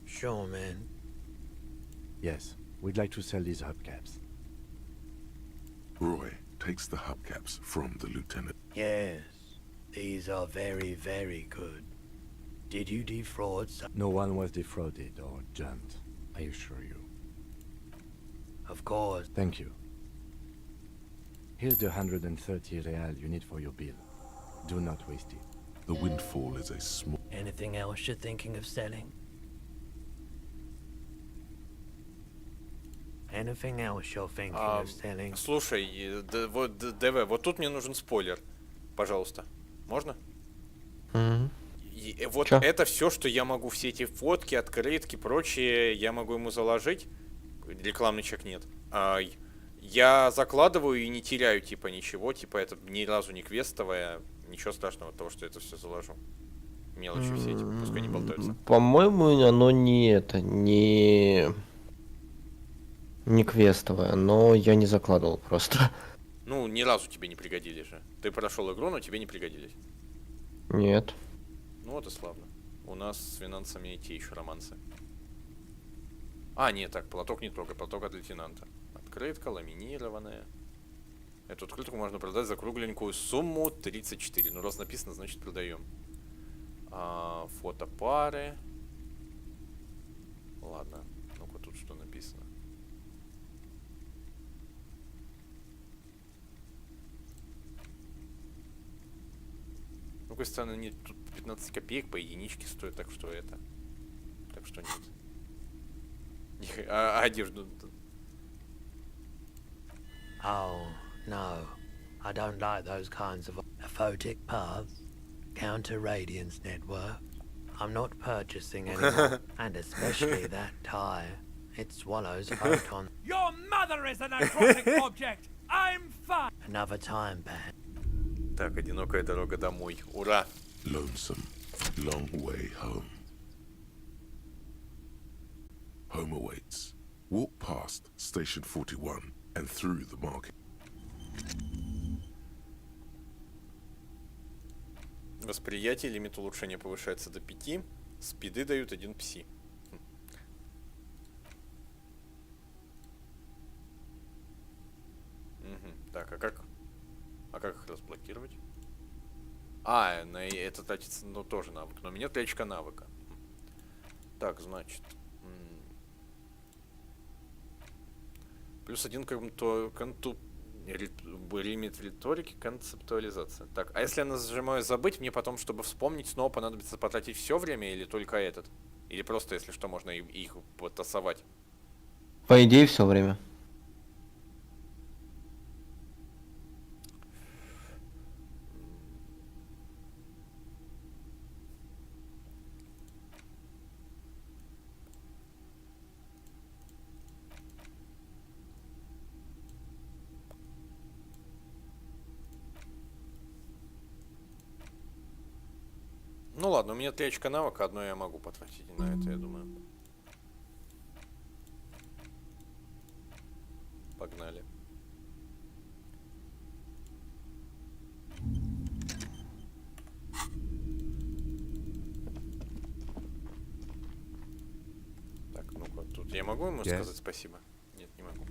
Sure, man. Yes, we'd like to sell these hubcaps. Roy takes the hubcaps from the lieutenant. Yes, these are very, very good. Did you defraud some? No one was defrauded or jumped, I assure you. Of course. Thank you. Here's the 130 real you need for your bill. Do not waste it. The windfall is a small... Anything else you're thinking of selling? Anything else you're thinking of selling? Слушай, вот ДВ, вот тут мне нужен спойлер. Пожалуйста. Можно? И вот Чё? это все, что я могу, все эти фотки, открытки, прочее, я могу ему заложить. Рекламный чек нет. Я закладываю и не теряю, типа, ничего. Типа, это ни разу не квестовое. Ничего страшного от того, что это все заложу. Мелочи все эти, пускай не болтаются. По-моему, оно не квестовое, но я не закладывал просто. Ну, ни разу тебе не пригодились же. Ты прошел игру, но тебе не пригодились. Нет. Ну вот и славно. У нас с финансами те еще романсы. А, нет, так, платок не трогай, платок от лейтенанта. Открытка, ламинированная. Эту открытку можно продать за кругленькую сумму 34. Ну, раз написано, значит продаем. Фото пары. Ладно, ну-ка тут что написано. С другой стороны, нет, тут 15 копеек по единичке стоит, так что это. Так что нет. Одежду. Oh, no. I don't like those kinds of aphotic paths. Counter Radiance Network. I'm not purchasing anymore. And especially that tire. It swallows photon. Your mother is an aquatic object! I'm fine! Another time, Bat. Так, одинокая дорога домой. Ура! Lonesome, long way home. Home awaits. Walk past Station 41 and through the market. Восприятие, лимит улучшения повышается до 5. Спиды дают 1 пси. Так, а как их разблокировать? А, на это тратится, ну, тоже навык. Но у меня клеточка навыка. Так, значит. Плюс 1 лимит риторики, концептуализация. Так, а если я нажимаю забыть, мне потом, чтобы вспомнить, снова понадобится потратить все время или только этот? Или просто, если что, можно их потасовать? По идее, все время. Ну ладно, у меня 3 очка навыка, одно я могу потратить на это, я думаю. Погнали. Так, ну-ка, тут я могу ему сказать спасибо? Нет, не могу.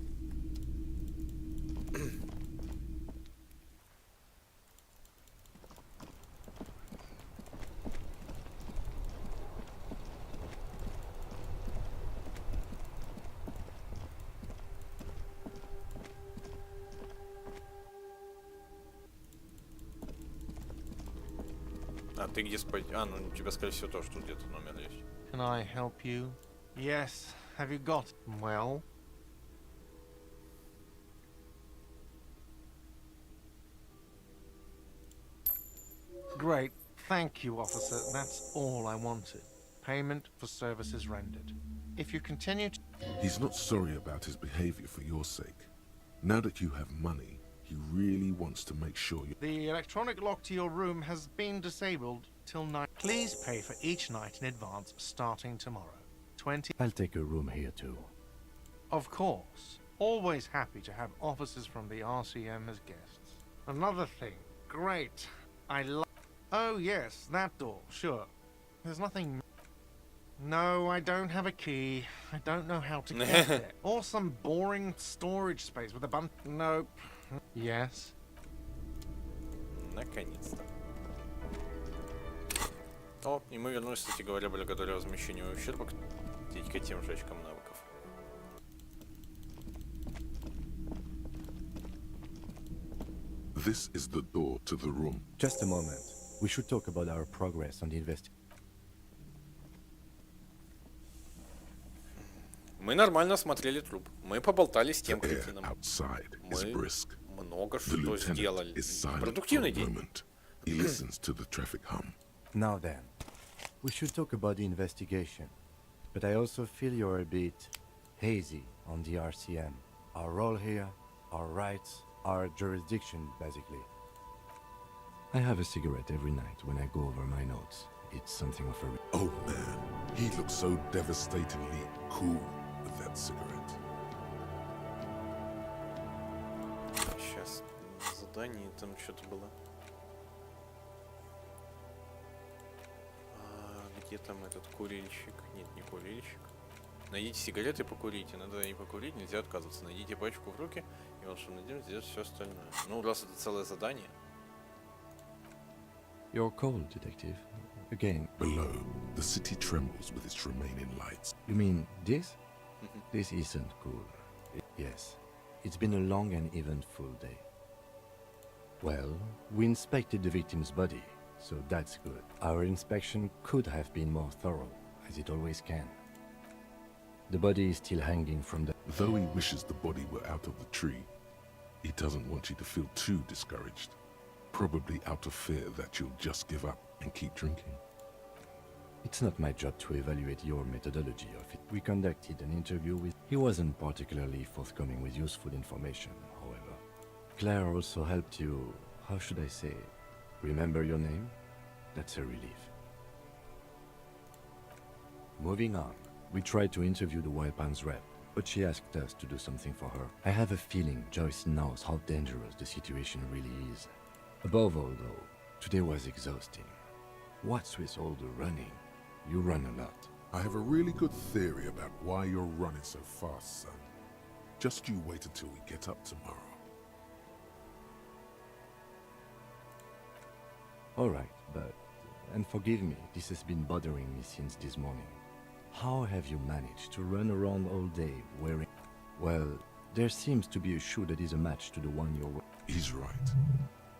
А ты где спать? А, ну у тебя, скорее всего, тоже тут где-то номер есть. Can I help you? Yes. Have you got? Well? Great. Thank you, officer. That's all I wanted. Payment for services rendered. If you continue to... He's not sorry about his behavior for your sake. Now that you have money, he really wants to make sure you... The electronic lock to your room has been disabled till night. Please pay for each night in advance starting tomorrow. 20... I'll take a room here too. Of course. Always happy to have officers from the RCM as guests. Another thing. Great. I love... Oh yes, that door. Sure. There's nothing... No, I don't have a key. I don't know how to get there. Or some boring storage space with a bunch... Nope. Yes? Наконец-то. О, и мы вернулись, кстати говоря, благодаря возмещению ущерба к тем же очкам навыков. This is the door to the room. Just a moment. We should talk about our progress on the investigation. Мы нормально осмотрели труп. Мы поболтали с тем кретином. Мы много что сделали. Продуктивный день. Now then, we should talk about the investigation. But I also feel you're a bit hazy on the RCM. Our role here, our rights, our jurisdiction, basically. I have a cigarette every night when I go over my notes. It's something of a... Oh man, he looks so devastatingly cool with that cigarette. Сейчас задание там что-то было. Где там этот курильщик? Нет, не курильщик. Найдите сигареты и покурите. Надо и покурить, нельзя отказываться. Найдите пачку в руки, и волшебный день сделает все остальное. Ну, раз это целое задание. You're cold, detective. Again. Below, the city trembles with its remaining lights. You mean this? This isn't cool. Yes. It's been a long and eventful day. Well, we inspected the victim's body, so that's good. Our inspection could have been more thorough, as it always can. The body is still hanging from the... Though he wishes the body were out of the tree, He doesn't want you to feel too discouraged. Probably out of fear that you'll just give up and keep drinking. It's not my job to evaluate your methodology of it. We conducted an interview with... He wasn't particularly forthcoming with useful information, however. Claire also helped you... How should I say? Remember your name? That's a relief. Moving on. We tried to interview the Wild Pines rep, but she asked us to do something for her. I have a feeling Joyce knows how dangerous the situation really is. Above all, though, today was exhausting. What's with all the running? You run a lot. I have a really good theory about why you're running so fast, son. Just you wait until we get up tomorrow. Alright, but... And forgive me, this has been bothering me since this morning. How have you managed to run around all day wearing... Well, there seems to be a shoe that is a match to the one you're wearing. He's right.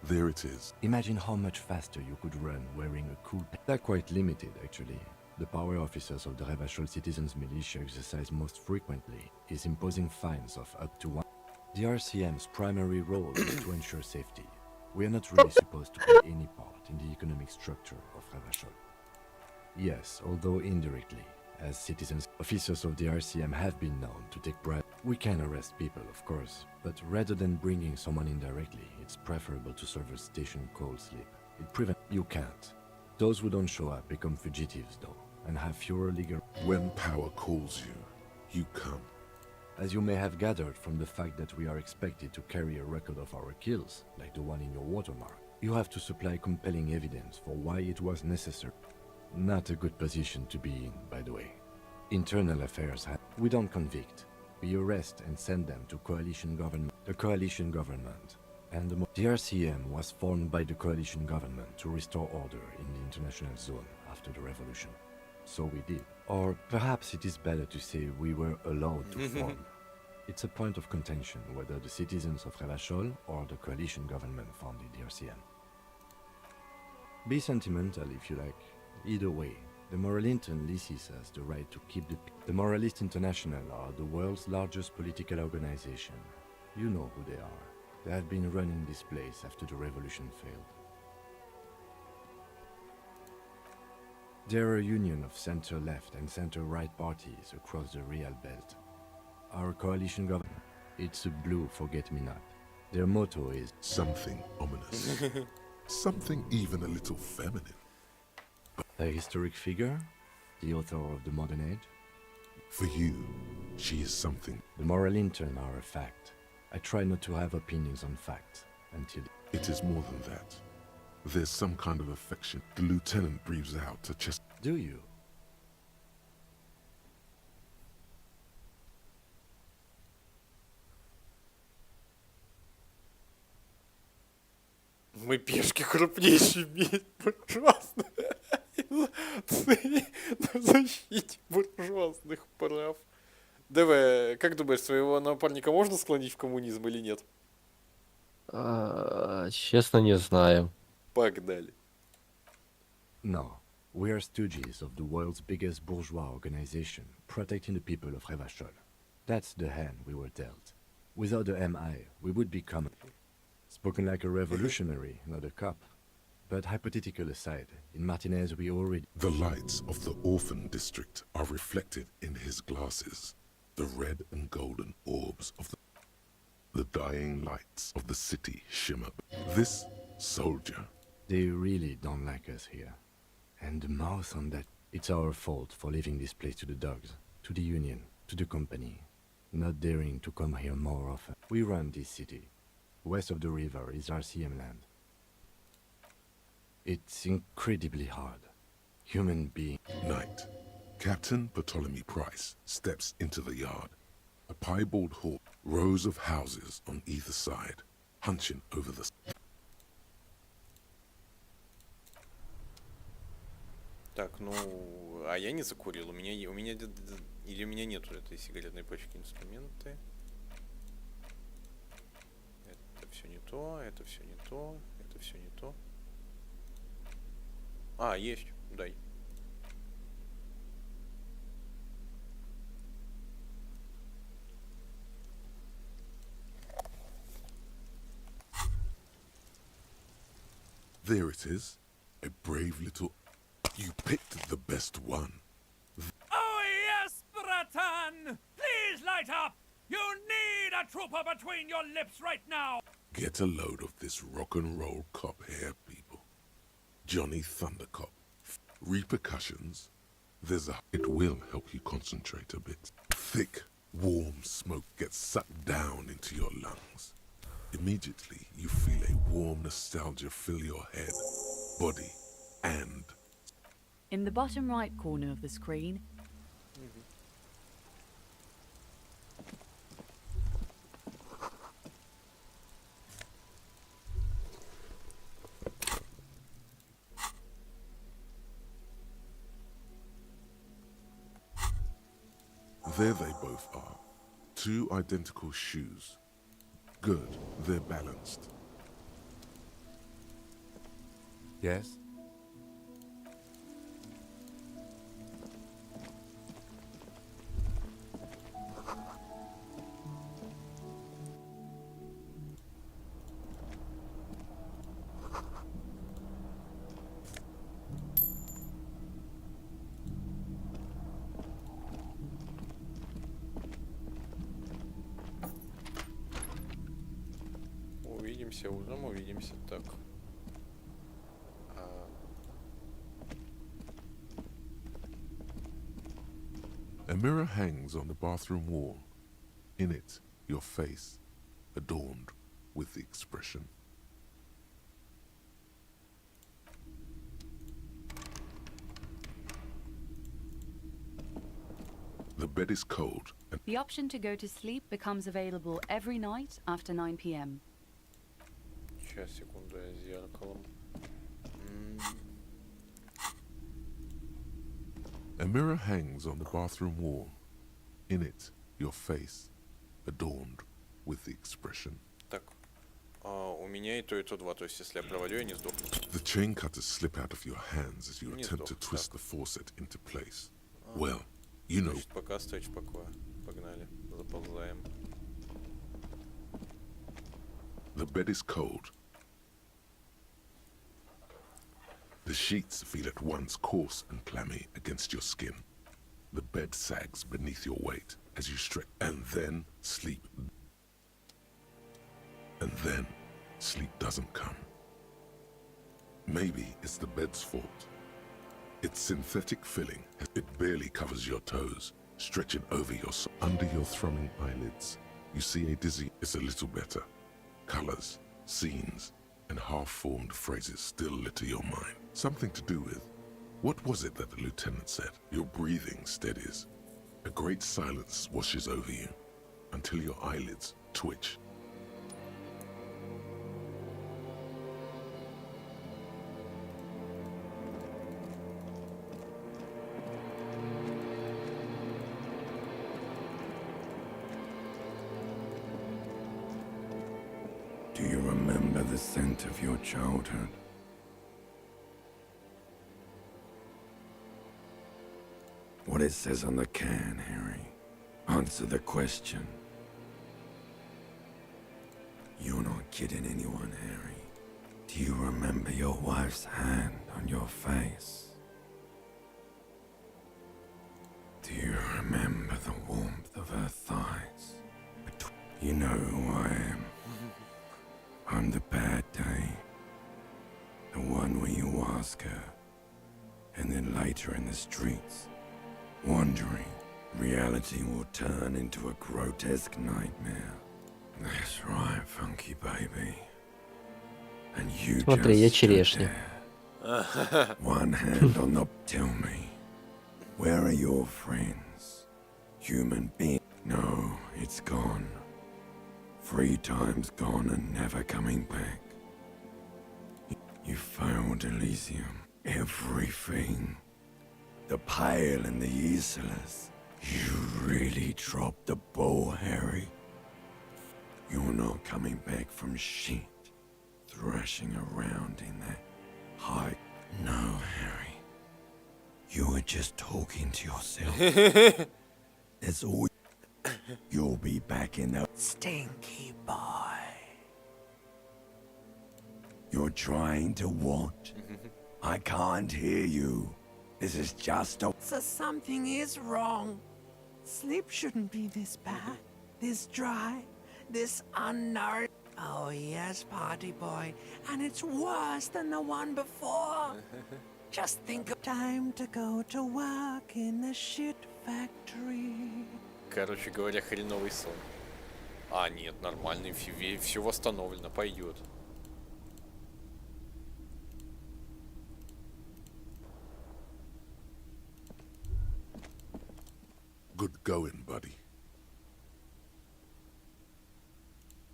There it is. Imagine how much faster you could run wearing a cool... They're quite limited, actually. The power officers of the Revachol Citizens Militia exercise most frequently is imposing fines of up to 1. The RCM's primary role is to ensure safety. We are not really supposed to play any part in the economic structure of Revachol. Yes, although indirectly, as citizens, officers of the RCM have been known to take bribes. We can arrest people, of course, but rather than bringing someone in directly, it's preferable to serve a station cold sleep. It prevents... You can't. Those who don't show up become fugitives, though, and have fewer legal... When power calls you, you come. As you may have gathered from the fact that we are expected to carry a record of our kills, like the one in your watermark, you have to supply compelling evidence for why it was necessary. Not a good position to be in, by the way. Internal affairs we don't convict. We arrest and send them to coalition government. The coalition government. And the RCM was formed by the coalition government to restore order in the international zone after the revolution. So we did. Or perhaps it is better to say we were allowed to form. It's a point of contention whether the citizens of Revachol or the coalition government founded the RCM. Be sentimental if you like. Either way, the Moralintern leases us the right to keep the Moralist International are the world's largest political organization. You know who they are. They have been running this place after the revolution failed. They're a union of center-left and center-right parties across the Real Belt. Our coalition government, it's a blue forget-me-not. Their motto is something ominous. Something even a little feminine. A historic figure? The author of the modern age? For you, she is something. The Moralintern are a fact. I try not to have opinions on facts until... It is more than that. There's some kind of affection the lieutenant breathes out to chest. Do you? Мы пешки крупнейший мир, ужасно. На защите буржуазных прав. ДВ, как думаешь, своего напарника можно склонить в коммунизм или нет? Честно, не знаю. Погнали. No. We are stooges of the world's biggest bourgeois organization, protecting the people of Revachol. That's the hand we were dealt. Without the MI, we would become... Spoken like a revolutionary, not a cop. But hypothetical aside, in Martinez we already... The lights of the orphan district are reflected in his glasses. The red and golden orbs of the dying lights of the city shimmer. This soldier... They really don't like us here. And the mouth on that... It's our fault for leaving this place to the dogs, to the union, to the company. Not daring to come here more often. We run this city. West of the river is RCM land. It's incredibly hard. Human being... Night. Captain Bartholomew Price steps into the yard. A piebald hall, rows of houses on either side, hunching over the... Так, ну, а я не закурил. У меня или у меня нету этой сигаретной пачки инструменты. Это все не то, это все не то, это все не то. А, есть, дай. There it is. A brave little... You picked the best one. Oh yes, Bratan! Please light up! You need a trooper between your lips right now! Get a load of this rock and roll cop here, people. Johnny Thundercop. Repercussions. It will help you concentrate a bit. Thick, warm smoke gets sucked down into your lungs. Immediately, you feel a warm nostalgia fill your head, body, and... In the bottom right corner of the screen, there they both are. Two identical shoes. Good, they're balanced. Yes? Увидимся утром, увидимся так. A mirror hangs on the bathroom wall. In it, your face, adorned with the expression. The bed is cold and the option to go to sleep becomes available every night after 9 p.m. Сейчас, секунду, я зеркалом. a mirror hangs on the bathroom wall. In it, your face, adorned with the expression. Так. У меня и то два. То есть, если я проводю, я не сдохну. The chain cutters slip out of your hands as you attempt to twist the faucet into place. Well, you know. Значит, пока оставить в покое. Погнали. Заползаем. The bed is cold. The sheets feel at once coarse and clammy against your skin. The bed sags beneath your weight as you stretch, and then sleep. And then sleep doesn't come. Maybe it's the bed's fault. Its synthetic filling, it barely covers your toes, stretching over your under your thrumming eyelids. You see a dizzy is a little better. Colors, scenes, and half-formed phrases still litter your mind. Something to do with, what was it that the lieutenant said? Your breathing steadies. A great silence washes over you until your eyelids twitch. Do you remember the scent of your childhood? What it says on the can, Harry. Answer the question. You're not kidding anyone, Harry. Do you remember your wife's hand on your face? Do you remember the warmth of her thighs? You know who I am. I'm the bad day. The one where you ask her, and then later in the streets, wandering, reality will turn into a grotesque nightmare. That's right, funky baby. And you Смотри, я just черешня. there. One hand on the... Tell me, where are your friends? Human being? No, it's gone. 3 times gone and never coming back. You failed Elysium. Everything. The Pale and the Useless. You really dropped the ball, Harry. You're not coming back from shit. Thrashing around in that high... No, Harry. You were just talking to yourself. That's all. You'll be back in the... Stinky boy. You're trying to what? I can't hear you. This is just a... So something is wrong. Sleep shouldn't be this bad, this dry, this unnourished. Oh yes, party boy, and it's worse than the one before. Just think of time to go to work in the shit factory. Короче говоря, хреновый сон. А, нет, нормальный, все восстановлено, пойдет. Good going, buddy.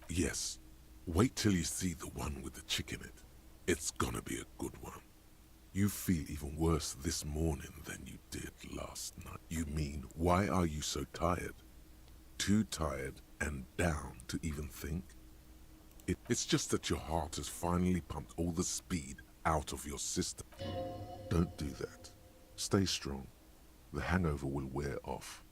Yes. Wait till you see the one with the chick in it. It's gonna be a good one. You feel even worse this morning than you did last night. You mean, why are you so tired? Too tired and down to even think? It's just that your heart has finally pumped all the speed out of your system. Don't do that. Stay strong. The hangover will wear off.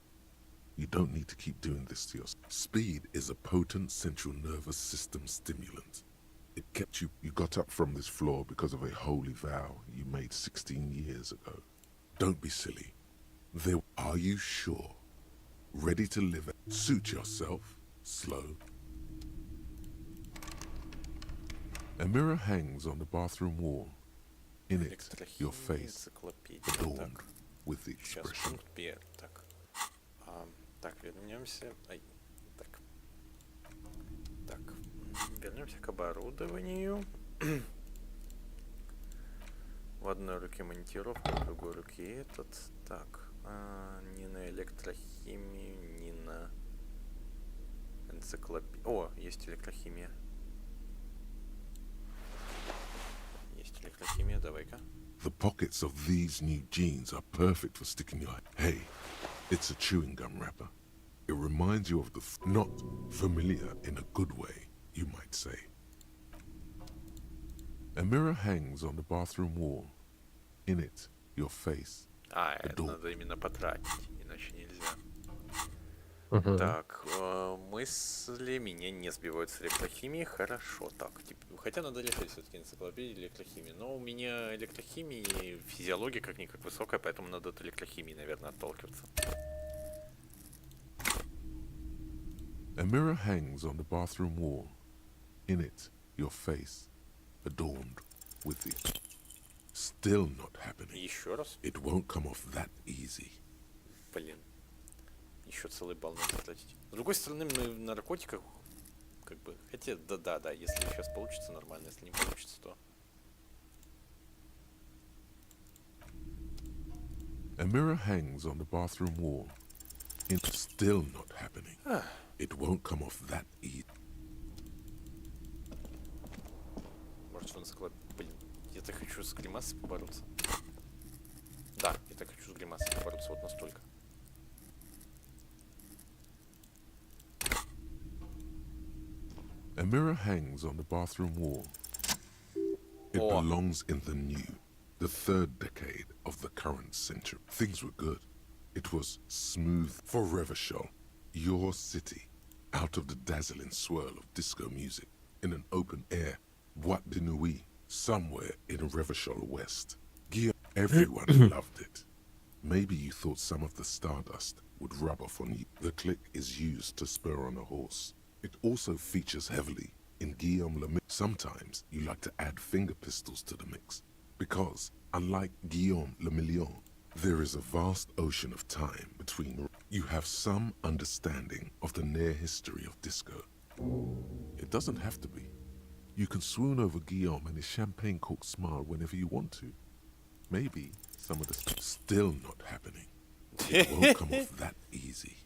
You don't need to keep doing this to yourself. Speed is a potent central nervous system stimulant. It kept you got up from this floor because of a holy vow you made 16 years ago. Don't be silly. Are you sure? Ready to live it? Suit yourself. Slow. A mirror hangs on the bathroom wall. In it, your face adorned with the expression. Так, вернемся. Так, вернемся к оборудованию. В одной руке монтировка, в другой руке этот. Так, не на электрохимию, не на энциклопедию. О, есть электрохимия. Есть электрохимия, давай-ка. The pockets of these new jeans are perfect for sticking your... Hey, it's a chewing gum wrapper. It reminds you of the... not familiar in a good way, you might say. A mirror hangs on the bathroom wall. In it, your face. Это надо именно потратить, иначе нельзя. Так, мысли меня не сбивают с электрохимией, хорошо. Так, хотя надо решить все-таки энциклопедию электрохимии. Но у меня электрохимии физиология как-никак высокая, поэтому надо от электрохимии, наверное, отталкиваться. A mirror hangs on the bathroom wall. In it, your face, adorned with the... Still not happening. Еще раз? It won't come off that easy. Блин. Еще целый балл надо тратить. С другой стороны, мы в наркотиках, как бы, хотя, да, если сейчас получится, нормально, если не получится, то... A mirror hangs on the bathroom wall. It's still not happening. It won't come off that easy. Может, в энциклопедии... Блин, я так хочу с гримасой побороться. Да, я так хочу с гримасой побороться, вот настолько. A mirror hangs on the bathroom wall. It belongs in the new, the third decade of the current century. Things were good. It was smooth for Revachol, your city, out of the dazzling swirl of disco music, in an open air, Boîte de Nuit, somewhere in Revachol West. Everyone loved it. Maybe you thought some of the stardust would rub off on you. The click is used to spur on a horse. It also features heavily in Guillaume le Mix. Sometimes you like to add finger pistols to the mix, because, unlike Guillaume le Million, there is a vast ocean of time between. You have some understanding of the near history of disco. It doesn't have to be. You can swoon over Guillaume and his champagne cork smile whenever you want to. Maybe some of the still not happening. It won't come off that easy.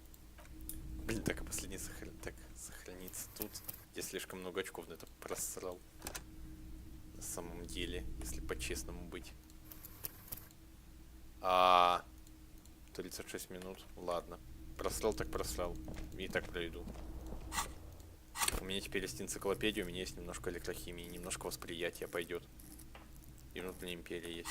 Блин, так и последний сохранится тут. Я слишком много очков на это просрал. На самом деле, если по-честному быть. 36 минут, ладно. Просрал так просрал. И так пройду. У меня теперь есть энциклопедия, у меня есть немножко электрохимии, немножко восприятия пойдет. И внутренняя империя есть.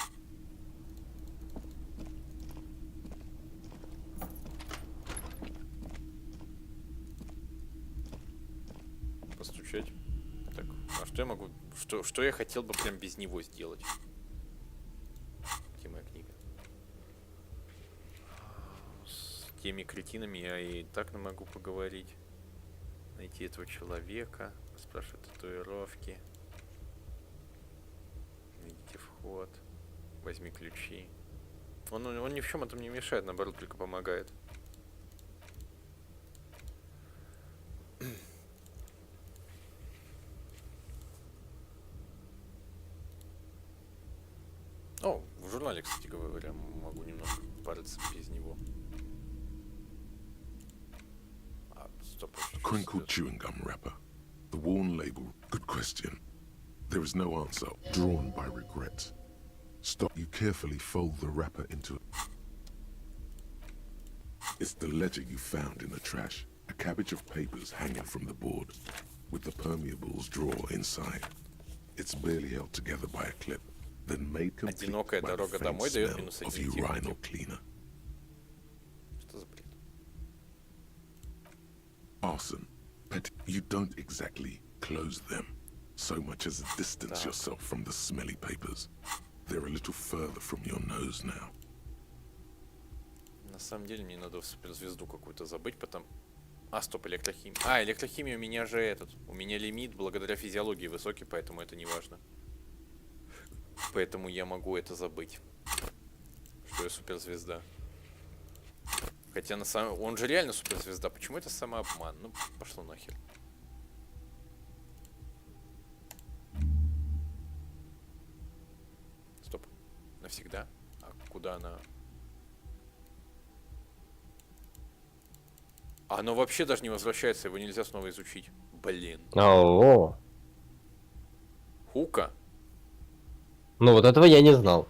Постучать. Так, А что я могу... Что я хотел бы прям без него сделать? Где моя книга? С теми кретинами я и так не могу поговорить. Найти этого человека. Спрашивать татуировки. Найдите вход. Возьми ключи. Он ни в чем этом не мешает, наоборот, только помогает. О, в журнале, кстати говоря, могу немного париться без него. Стоп. A crinkled chewing gum wrapper. The worn label. Good question. There is no answer. Drawn by regret. Stop. You carefully fold the wrapper into... It's the ledger you found in the trash. A cabbage of papers hanging from the board, with the permeables drawer inside. It's barely held together by a clip, then made complete by the faint smell of urinal cleaner. Что за бред? Arson. You don't exactly close them, so much as distance yourself from the smelly papers. They're a little further from your nose now. На самом деле мне надо суперзвезду какую-то забыть, потом... А, стоп, электрохимия. А, электрохимия у меня же этот. У меня лимит благодаря физиологии высокий, поэтому это не важно. Поэтому я могу это забыть. Что я суперзвезда. Хотя на самом... Он же реально суперзвезда. Почему это самообман? Ну, пошло нахер. Стоп. Навсегда? А куда она... Оно вообще даже не возвращается, его нельзя снова изучить. Блин. О. Хука? Ну вот этого я не знал.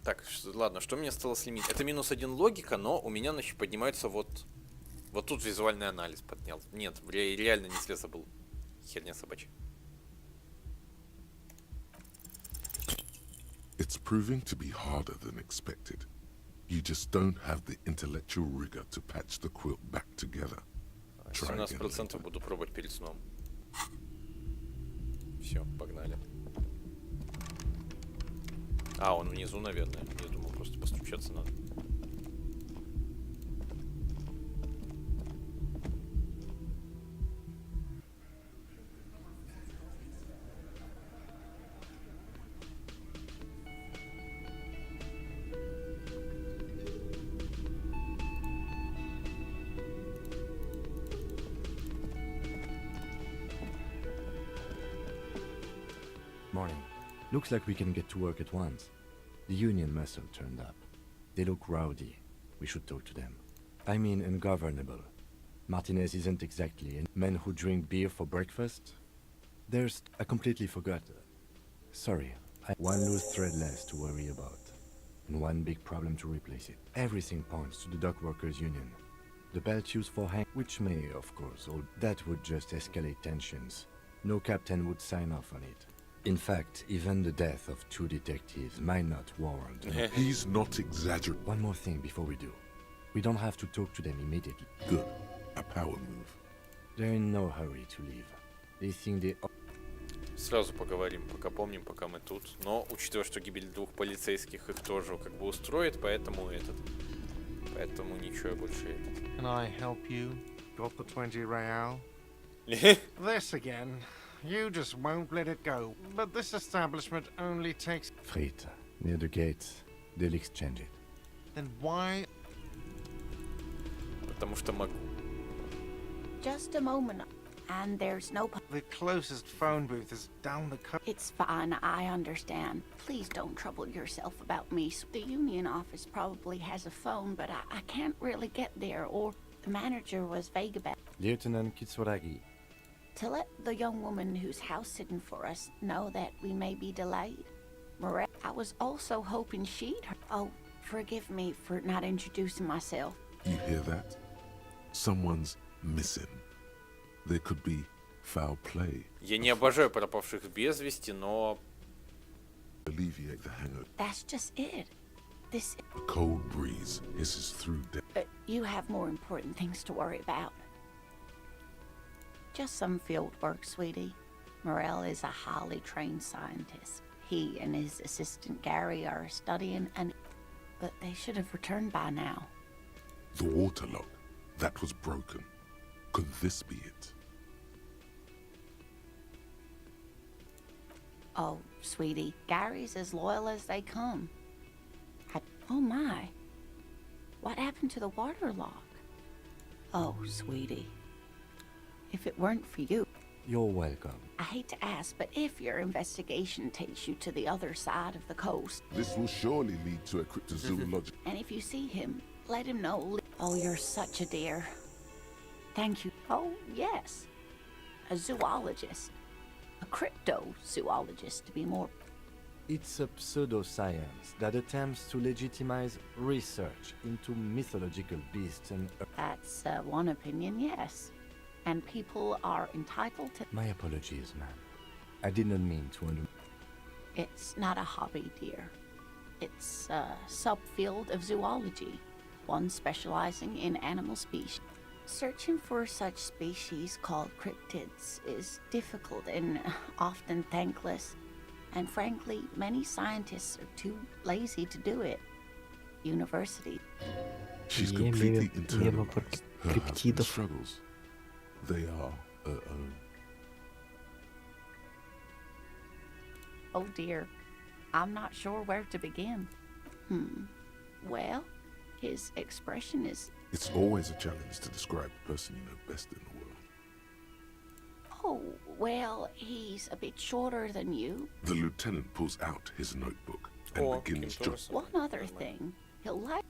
Так, ладно, что мне стало с лимит? Это -1 логика, но у меня, значит, поднимается вот... Вот тут визуальный анализ поднял. Нет, реально не зря забыл. Херня собачья. It's proving to be harder than expected. You just don't have the intellectual rigor to patch the quilt back together. 17% буду пробовать перед сном. Все, погнали. А, он внизу, наверное. Я думал, просто постучаться надо. Morning. Looks like we can get to work at once. The union muscle turned up. They look rowdy. We should talk to them. I mean ungovernable. Martinez isn't exactly a man who drink beer for breakfast. I completely forgot. Sorry. One loose thread less to worry about. And one big problem to replace it. Everything points to the dock workers union. The belt used for which may, of course, that would just escalate tensions. No captain would sign off on it. In fact, even the death of 2 detectives might not warrant... He's not exaggerating. One more thing before we do. We don't have to talk to them immediately. Good. A power move. They're in no hurry to leave. They think they... Сразу поговорим, пока помним, пока мы тут. Но, учитывая, что гибель 2 полицейских их тоже как бы устроит, поэтому Поэтому ничего я больше этот... Can I help you? Got the 20 real? This again. You just won't let it go. But this establishment only takes... Frita, near the gates. They'll exchange it. Then why... Потому что могу. Just a moment, and there's no... The closest phone booth is down the It's fine, I understand. Please don't trouble yourself about me. The union office probably has a phone, but I can't really get there, or the manager was vague about... Lieutenant Kitsuragi. To let the young woman who's house-sitting for us know that we may be delayed. I was also hoping she'd... Oh, forgive me for not introducing myself. You hear that? Someone's missing. There could be foul play. Я не обожаю пропавших без вести, но... Alleviate the hangover. That's just it. this... A cold breeze hisses through you have more important things to worry about. Just some field work, sweetie. Morel is a highly trained scientist. He and his assistant Gary are studying but they should have returned by now. The water lock. That was broken. Could this be it? Oh, sweetie, Gary's as loyal as they come. Oh my. What happened to the water lock? Oh, sweetie. If it weren't for you... You're welcome. I hate to ask, but if your investigation takes you to the other side of the coast... This will surely lead to a cryptozoological... And if you see him, let him know. Oh, you're such a dear. Thank you. Oh, yes. A zoologist. A cryptozoologist, to be more... It's a pseudoscience that attempts to legitimize research into mythological beasts and... That's one opinion, yes. And people are entitled to... My apologies, ma'am. I did not mean to... It's not a hobby, dear. It's a subfield of zoology, one specializing in animal species. Searching for such species called cryptids is difficult and often thankless. And frankly, many scientists are too lazy to do it. University. She's completely internalized her husband's struggles. They are her own. Oh dear, I'm not sure where to begin. Well, his expression is... It's always a challenge to describe the person you know best in the world. Oh, well, he's a bit shorter than you. The lieutenant pulls out his notebook and begins jotting. One other thing,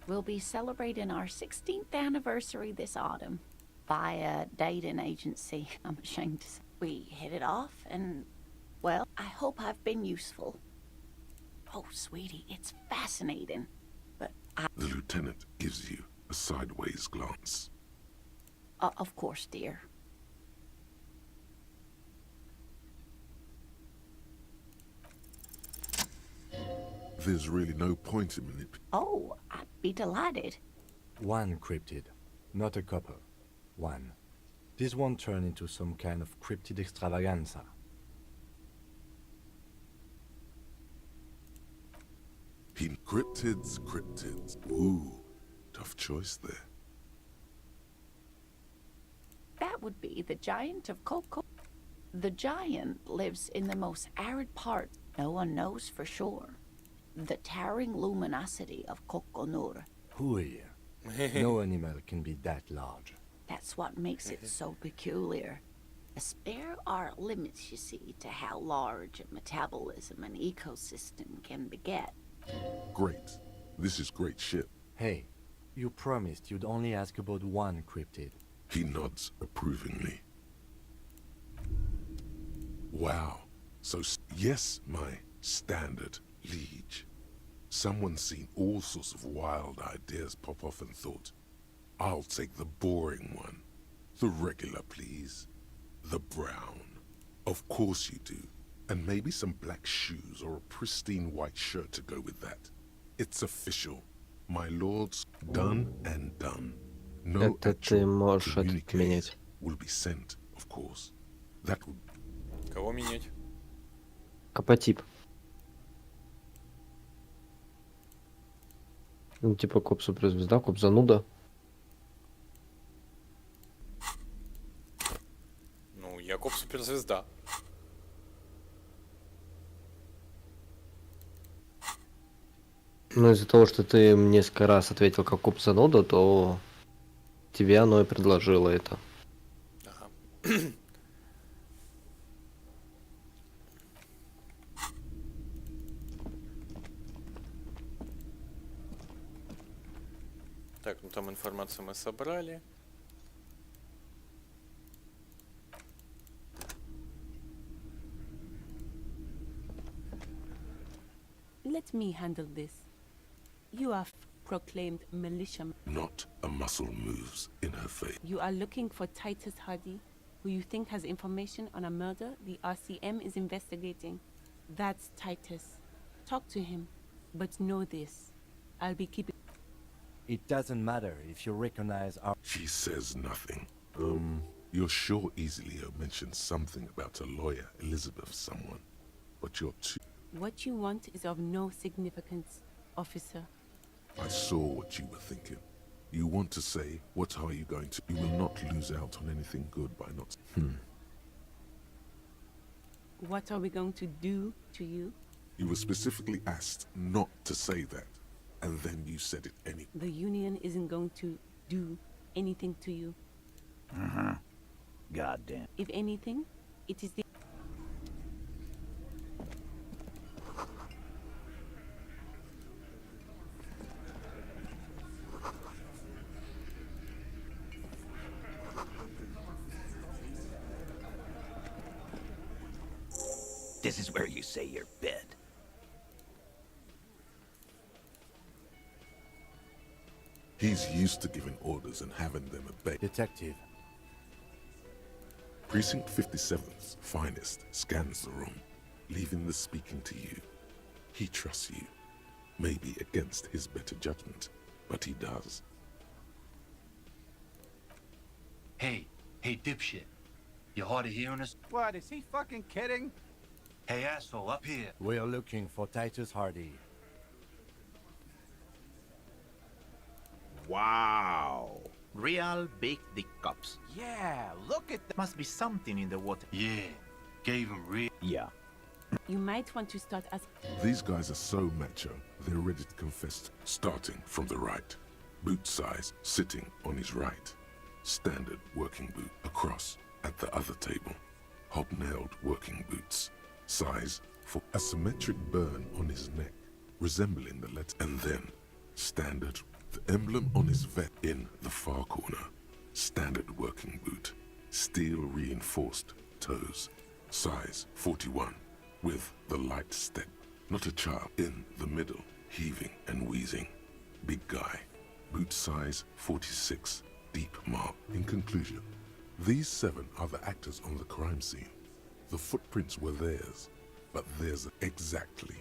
we'll be celebrating our 16th anniversary this autumn by a dating agency, I'm ashamed to say. We hit it off and, well, I hope I've been useful. Oh, sweetie, it's fascinating, but The lieutenant gives you a sideways glance. Of course, dear. There's really no point in manipulating. Oh, I'd be delighted. One cryptid, not a couple. One. This won't turn into some kind of cryptid extravaganza. Cryptids. Ooh, tough choice there. That would be the giant of Coco. The giant lives in the most arid part. No one knows for sure. The towering luminosity of Coconur. Hooey. No animal can be that large. That's what makes it so peculiar. There are limits, you see, to how large a metabolism an ecosystem can beget. Great. This is great shit. Hey, you promised you'd only ask about one cryptid. He nods approvingly. Wow. So, yes, my standard liege. Someone's seen all sorts of wild ideas pop off and thought, I'll take the boring one. The regular, please. The brown. Of course you do. And maybe some black shoes or a pristine white shirt to go with that. It's official. My lords, done and done. No actual communique will be sent, of course. That would... Кого менять? Копотип. Ну, типа коп суперзвезда, коп зануда. Ну, я коп суперзвезда. Ну, из-за того, что ты несколько раз ответил как коп зануда, то тебе оно и предложило это. Ага. Так, ну там информацию мы собрали. Let me handle this. You are proclaimed militia. Not a muscle moves in her face. You are looking for Titus Hardy, who you think has information on a murder the RCM is investigating. That's Titus. Talk to him, but know this. I'll be keeping... It doesn't matter if you recognize our... She says nothing. You're sure Easilio mentioned something about a lawyer, Elizabeth someone, but you're too... What you want is of no significance, officer. I saw what you were thinking. You want to say, what are you going to... You will not lose out on anything good by not... What are we going to do to you? You were specifically asked not to say that, and then you said it anyway. The Union isn't going to do anything to you. Goddamn. If anything, it is the... This is where you say your bit. He's used to giving orders and having them obey. Detective. Precinct 57's finest scans the room, leaving the speaking to you. He trusts you, maybe against his better judgment, but he does. Hey, dipshit. You hard of hearing us? What, is he fucking kidding? Hey, asshole, up here. We are looking for Titus Hardy. Wow. Real big dick cups. Yeah, look at that. Must be something in the water. Yeah, gave him real... Yeah. You might want to start as... These guys are so macho, they're ready to confess. Starting from the right. Boot size, sitting on his right. Standard working boot across at the other table. Hobnailed working boots. Size for a symmetric burn on his neck, resembling the letter. And then, standard, the emblem on his vest in the far corner. Standard working boot. Steel reinforced toes. Size 41, with the light step. Not a child in the middle, heaving and wheezing. Big guy. Boot size 46, deep mark. In conclusion, these 7 are the actors on the crime scene. The footprints were theirs, but theirs exactly.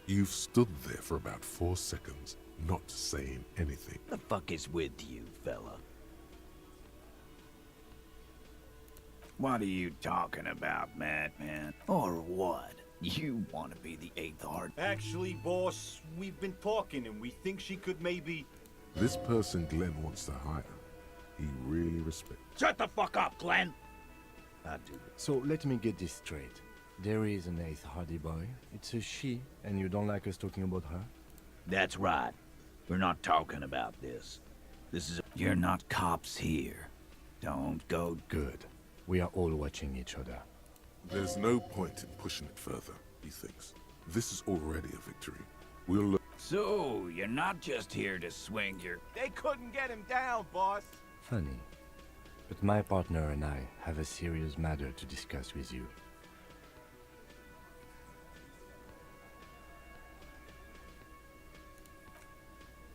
You've stood there for about 4 seconds, not saying anything. The fuck is with you, fella? What are you talking about, madman? Or what? You want to be the 8th art? Actually, boss, we've been talking and we think she could maybe... This person Glenn wants to hire, he really respects. Shut the fuck up, Glenn! I do. So let me get this straight. There is an 8th Hardy boy. It's a she, and you don't like us talking about her? That's right. We're not talking about this. This is... You're not cops here. Don't go... Good. We are all watching each other. There's no point in pushing it further, he thinks. This is already a victory. We'll look... So, you're not just here to swing your... They couldn't get him down, boss. Funny. But my partner and I have a serious matter to discuss with you.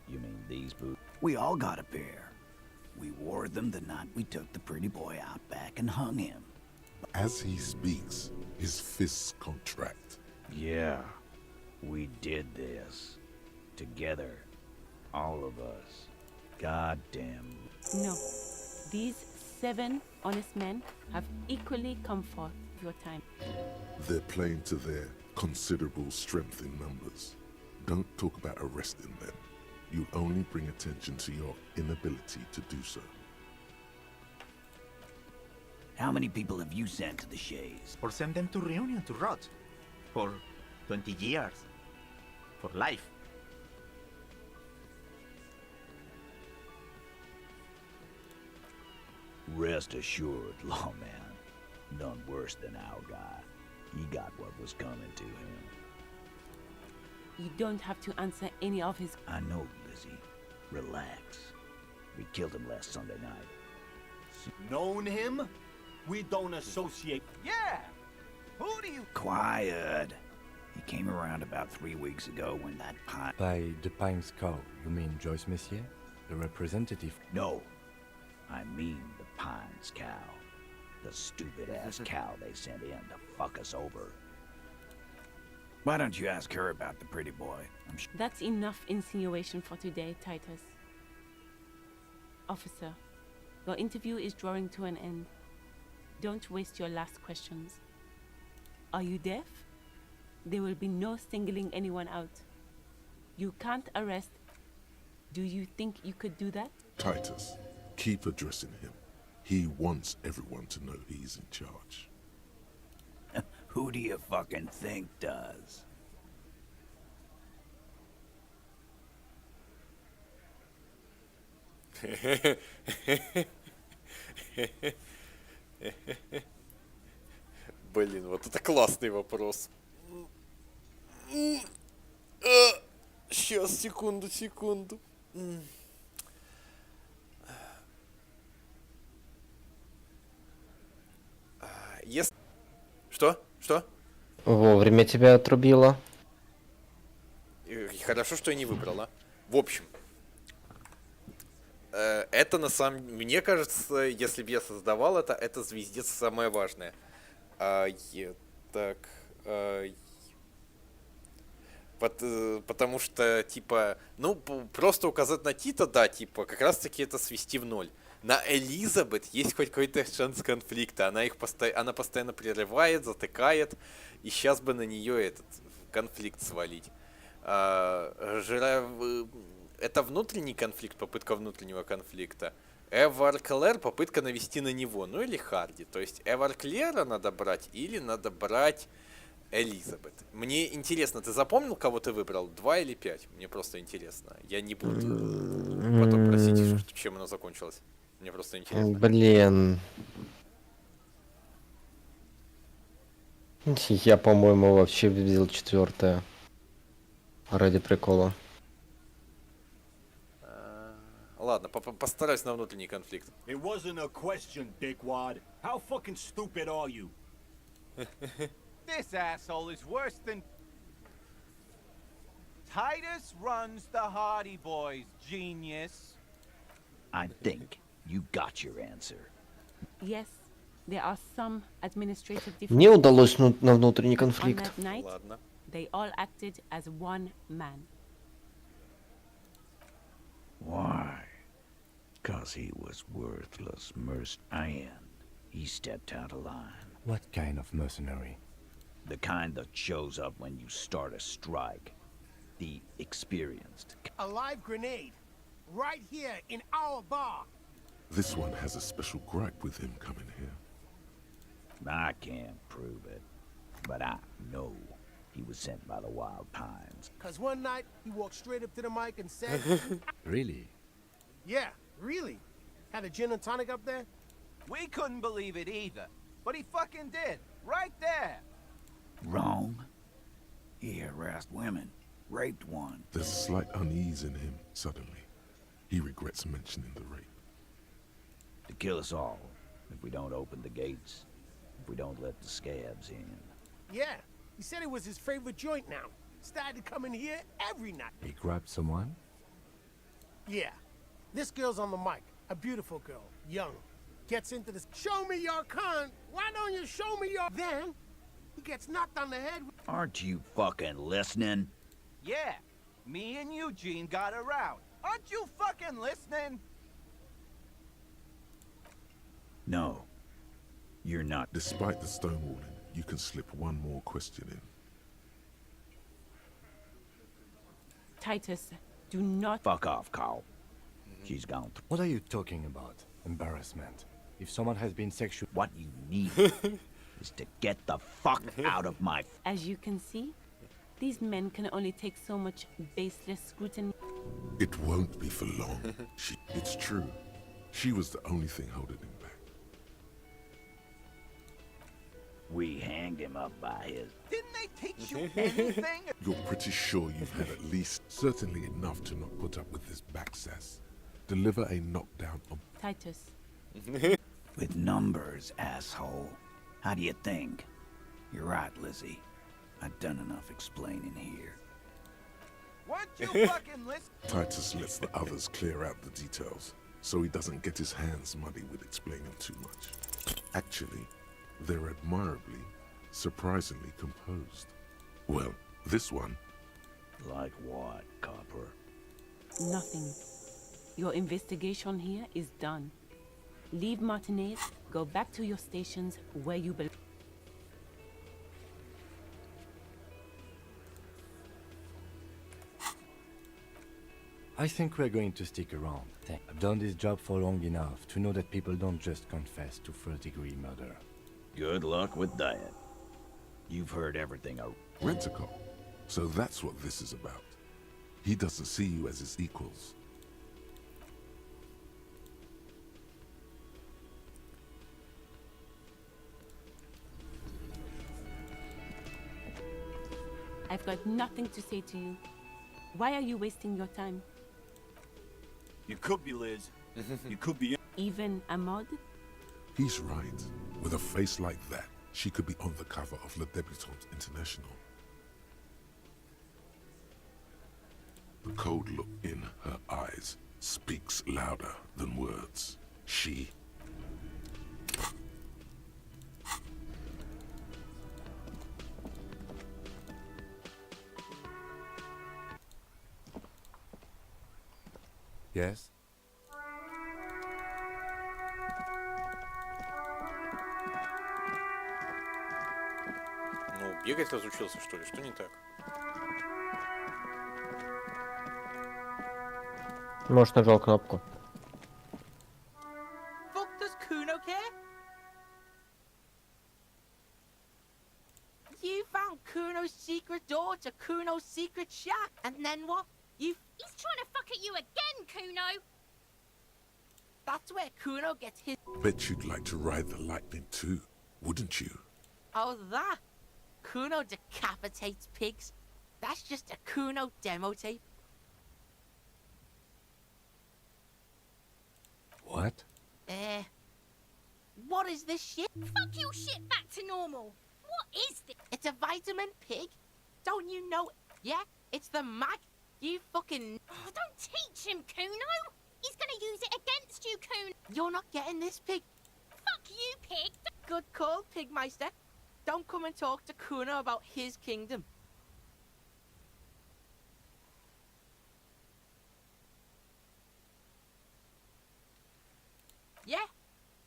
You mean these boots? We all got a pair. We wore them the night we took the pretty boy out back and hung him. As he speaks, his fists contract. Yeah, we did this. Together. All of us. Goddamn. No. These 7 honest men have equally come forth your time. They're playing to their considerable strength in numbers. Don't talk about arresting them. You'll only bring attention to your inability to do so. How many people have you sent to the Shays? Or send them to Reunion to rot. For 20 years. For life. Rest assured, lawman. None worse than our guy. He got what was coming to him. You don't have to answer any of his... I know, Lizzie. Relax. We killed him last Sunday night. Known him? We don't associate... Yeah! Who do you... Quiet. He came around about 3 weeks ago when that pine... By the Pine Skull, you mean Joyce Messier? The representative? No. I mean the Pines cow. The stupid-ass cow they sent in to fuck us over. Why don't you ask her about the pretty boy? I'm sure. That's enough insinuation for today, Titus. Officer, your interview is drawing to an end. Don't waste your last questions. Are you deaf? There will be no singling anyone out. You can't arrest. Do you think you could do that? Titus, keep addressing him. He wants everyone to know he's in charge. Who do you fucking think does? Блин, вот это классный вопрос. Сейчас, секунду. Если... Что? Вовремя тебя отрубило. Хорошо, что я не выбрала. В общем, это на самом... Мне кажется, если бы я создавал это звездец самое важное. Потому что, типа, ну, просто указать на Тита, да, типа, как раз-таки это свести в ноль. На Элизабет есть хоть какой-то шанс конфликта. Она постоянно прерывает, затыкает. И сейчас бы на нее этот конфликт свалить. Это внутренний конфликт, попытка внутреннего конфликта. Эвар Клэр попытка навести на него, ну или Харди. То есть Эвар Клэра надо брать или надо брать Элизабет. Мне интересно, ты запомнил, кого ты выбрал? 2 или 5? Мне просто интересно. Я не буду потом просить, чем оно закончилось. Мне просто интересно. Блин. Я, по-моему, вообще взял 4. Ради прикола. Ладно, постараюсь на внутренний конфликт. It wasn't a question, dickwad. How fucking stupid are you? This asshole is worse than... Titus runs the Hardy Boys, genius. I think you got your answer. Yes, there are some administrative Мне differences. удалось на внутренний On конфликт. that night, Ладно. they all acted as one man. Why? 'Cause he was worthless and he stepped out of line. What kind of mercenary? The kind that shows up when you start a strike. The experienced. A live grenade, right here in our bar. This one has a special gripe with him coming here. I can't prove it, but I know he was sent by the Wild Pines. 'Cause one night he walked straight up to the mic and said, Really? yeah, really. Had a gin and tonic up there? We couldn't believe it either. But he fucking did. Right there. Wrong. He harassed women, raped one. There's a slight unease in him suddenly. He regrets mentioning the rape. To kill us all, if we don't open the gates, if we don't let the scabs in. Yeah, he said it was his favorite joint now. Started to come in here every night. He grabbed someone? Yeah, this girl's on the mic. A beautiful girl, young. Gets into this, show me your cunt. Why don't you show me your... Then, he gets knocked on the head. Aren't you fucking listening? Yeah, me and Eugene got around. Aren't you fucking listening? No, you're not. Despite the stonewalling, you can slip one more question in. Titus, do not... Fuck off, Carl. She's gone. What are you talking about? Embarrassment. If someone has been sexual... What you need is to get the fuck out of my... As you can see, these men can only take so much baseless scrutiny. It won't be for long. It's true. She was the only thing holding him back. We hanged him up by his... Didn't they teach you anything? You're pretty sure you've had at least, certainly enough to not put up with this backsass. Deliver a knockdown on... Titus. With numbers, asshole. How do you think? You're right, Lizzie. I've done enough explaining here. Weren't you fucking listening? Titus lets the others clear out the details, so he doesn't get his hands muddy with explaining too much. Actually, they're admirably, surprisingly composed. Well, This one. Like what, Copper? Nothing. Your investigation here is done. Leave Martinez, go back to your stations where you belong. I think we're going to stick around. I've done this job for long enough to know that people don't just confess to first-degree murder. Good luck with that. You've heard everything I... Rent-a-cop. So that's what this is about. He doesn't see you as his equals. I've got nothing to say to you. Why are you wasting your time? You could be Liz. You could be... Even Ahmad? He's right. With a face like that, she could be on the cover of Le Debutante International. The cold look in her eyes speaks louder than words. She... Yes? Ну, бегать разучился, что ли? Что не так? Может, нажал кнопку. Fuck does Kuno care? You found Kuno's secret door to Kuno's secret shack, and then what? He's trying to fuck at you again, Kuno! That's where Kuno gets his... Bet you'd like to ride the lightning too, wouldn't you? Oh, that? Kuno decapitates pigs? That's just a Kuno demo tape. What? What is this shit? Fuck your shit back to normal! What is this? It's a vitamin pig? Don't you know? Yeah, it's the mag. You fucking... Oh, don't teach him, Kuno! He's gonna use it against you, Kuno! You're not getting this pig. Fuck you, pig! Good call, Pigmeister. Don't come and talk to Kuno about his kingdom. Yeah,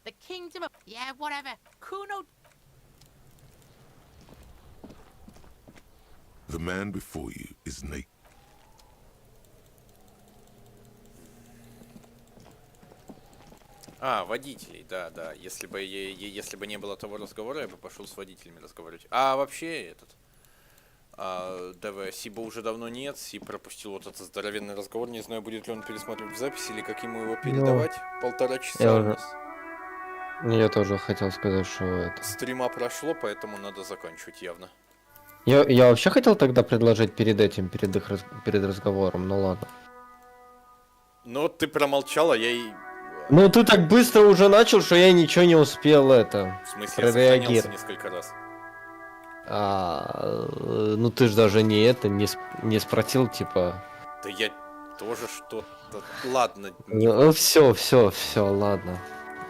the kingdom of... Yeah, whatever. Kuno... The man before you is Nate. А, водителей, да, да. Если бы не было того разговора, я бы пошел с водителями разговаривать. А вообще этот... Сиба уже давно нет, Си пропустил вот этот здоровенный разговор. Не знаю, будет ли он пересматривать в записи или как ему его передавать. Полтора часа у нас. Я тоже хотел сказать, что это... Стрима прошло, поэтому надо заканчивать явно. Я вообще хотел тогда предложить перед этим, перед разговором, ну ладно. Но ты промолчал, а я и... Ну ты так быстро уже начал, что я ничего не успел это... В смысле, я сохранялся несколько раз. Ну ты ж даже не спросил, типа... Да я тоже что-то... Ладно. Ну все, ладно.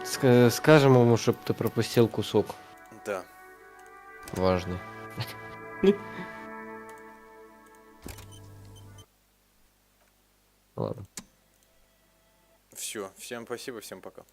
Скажем ему, чтоб ты пропустил кусок. Да. Важный. Ладно. Все, всем спасибо, всем пока.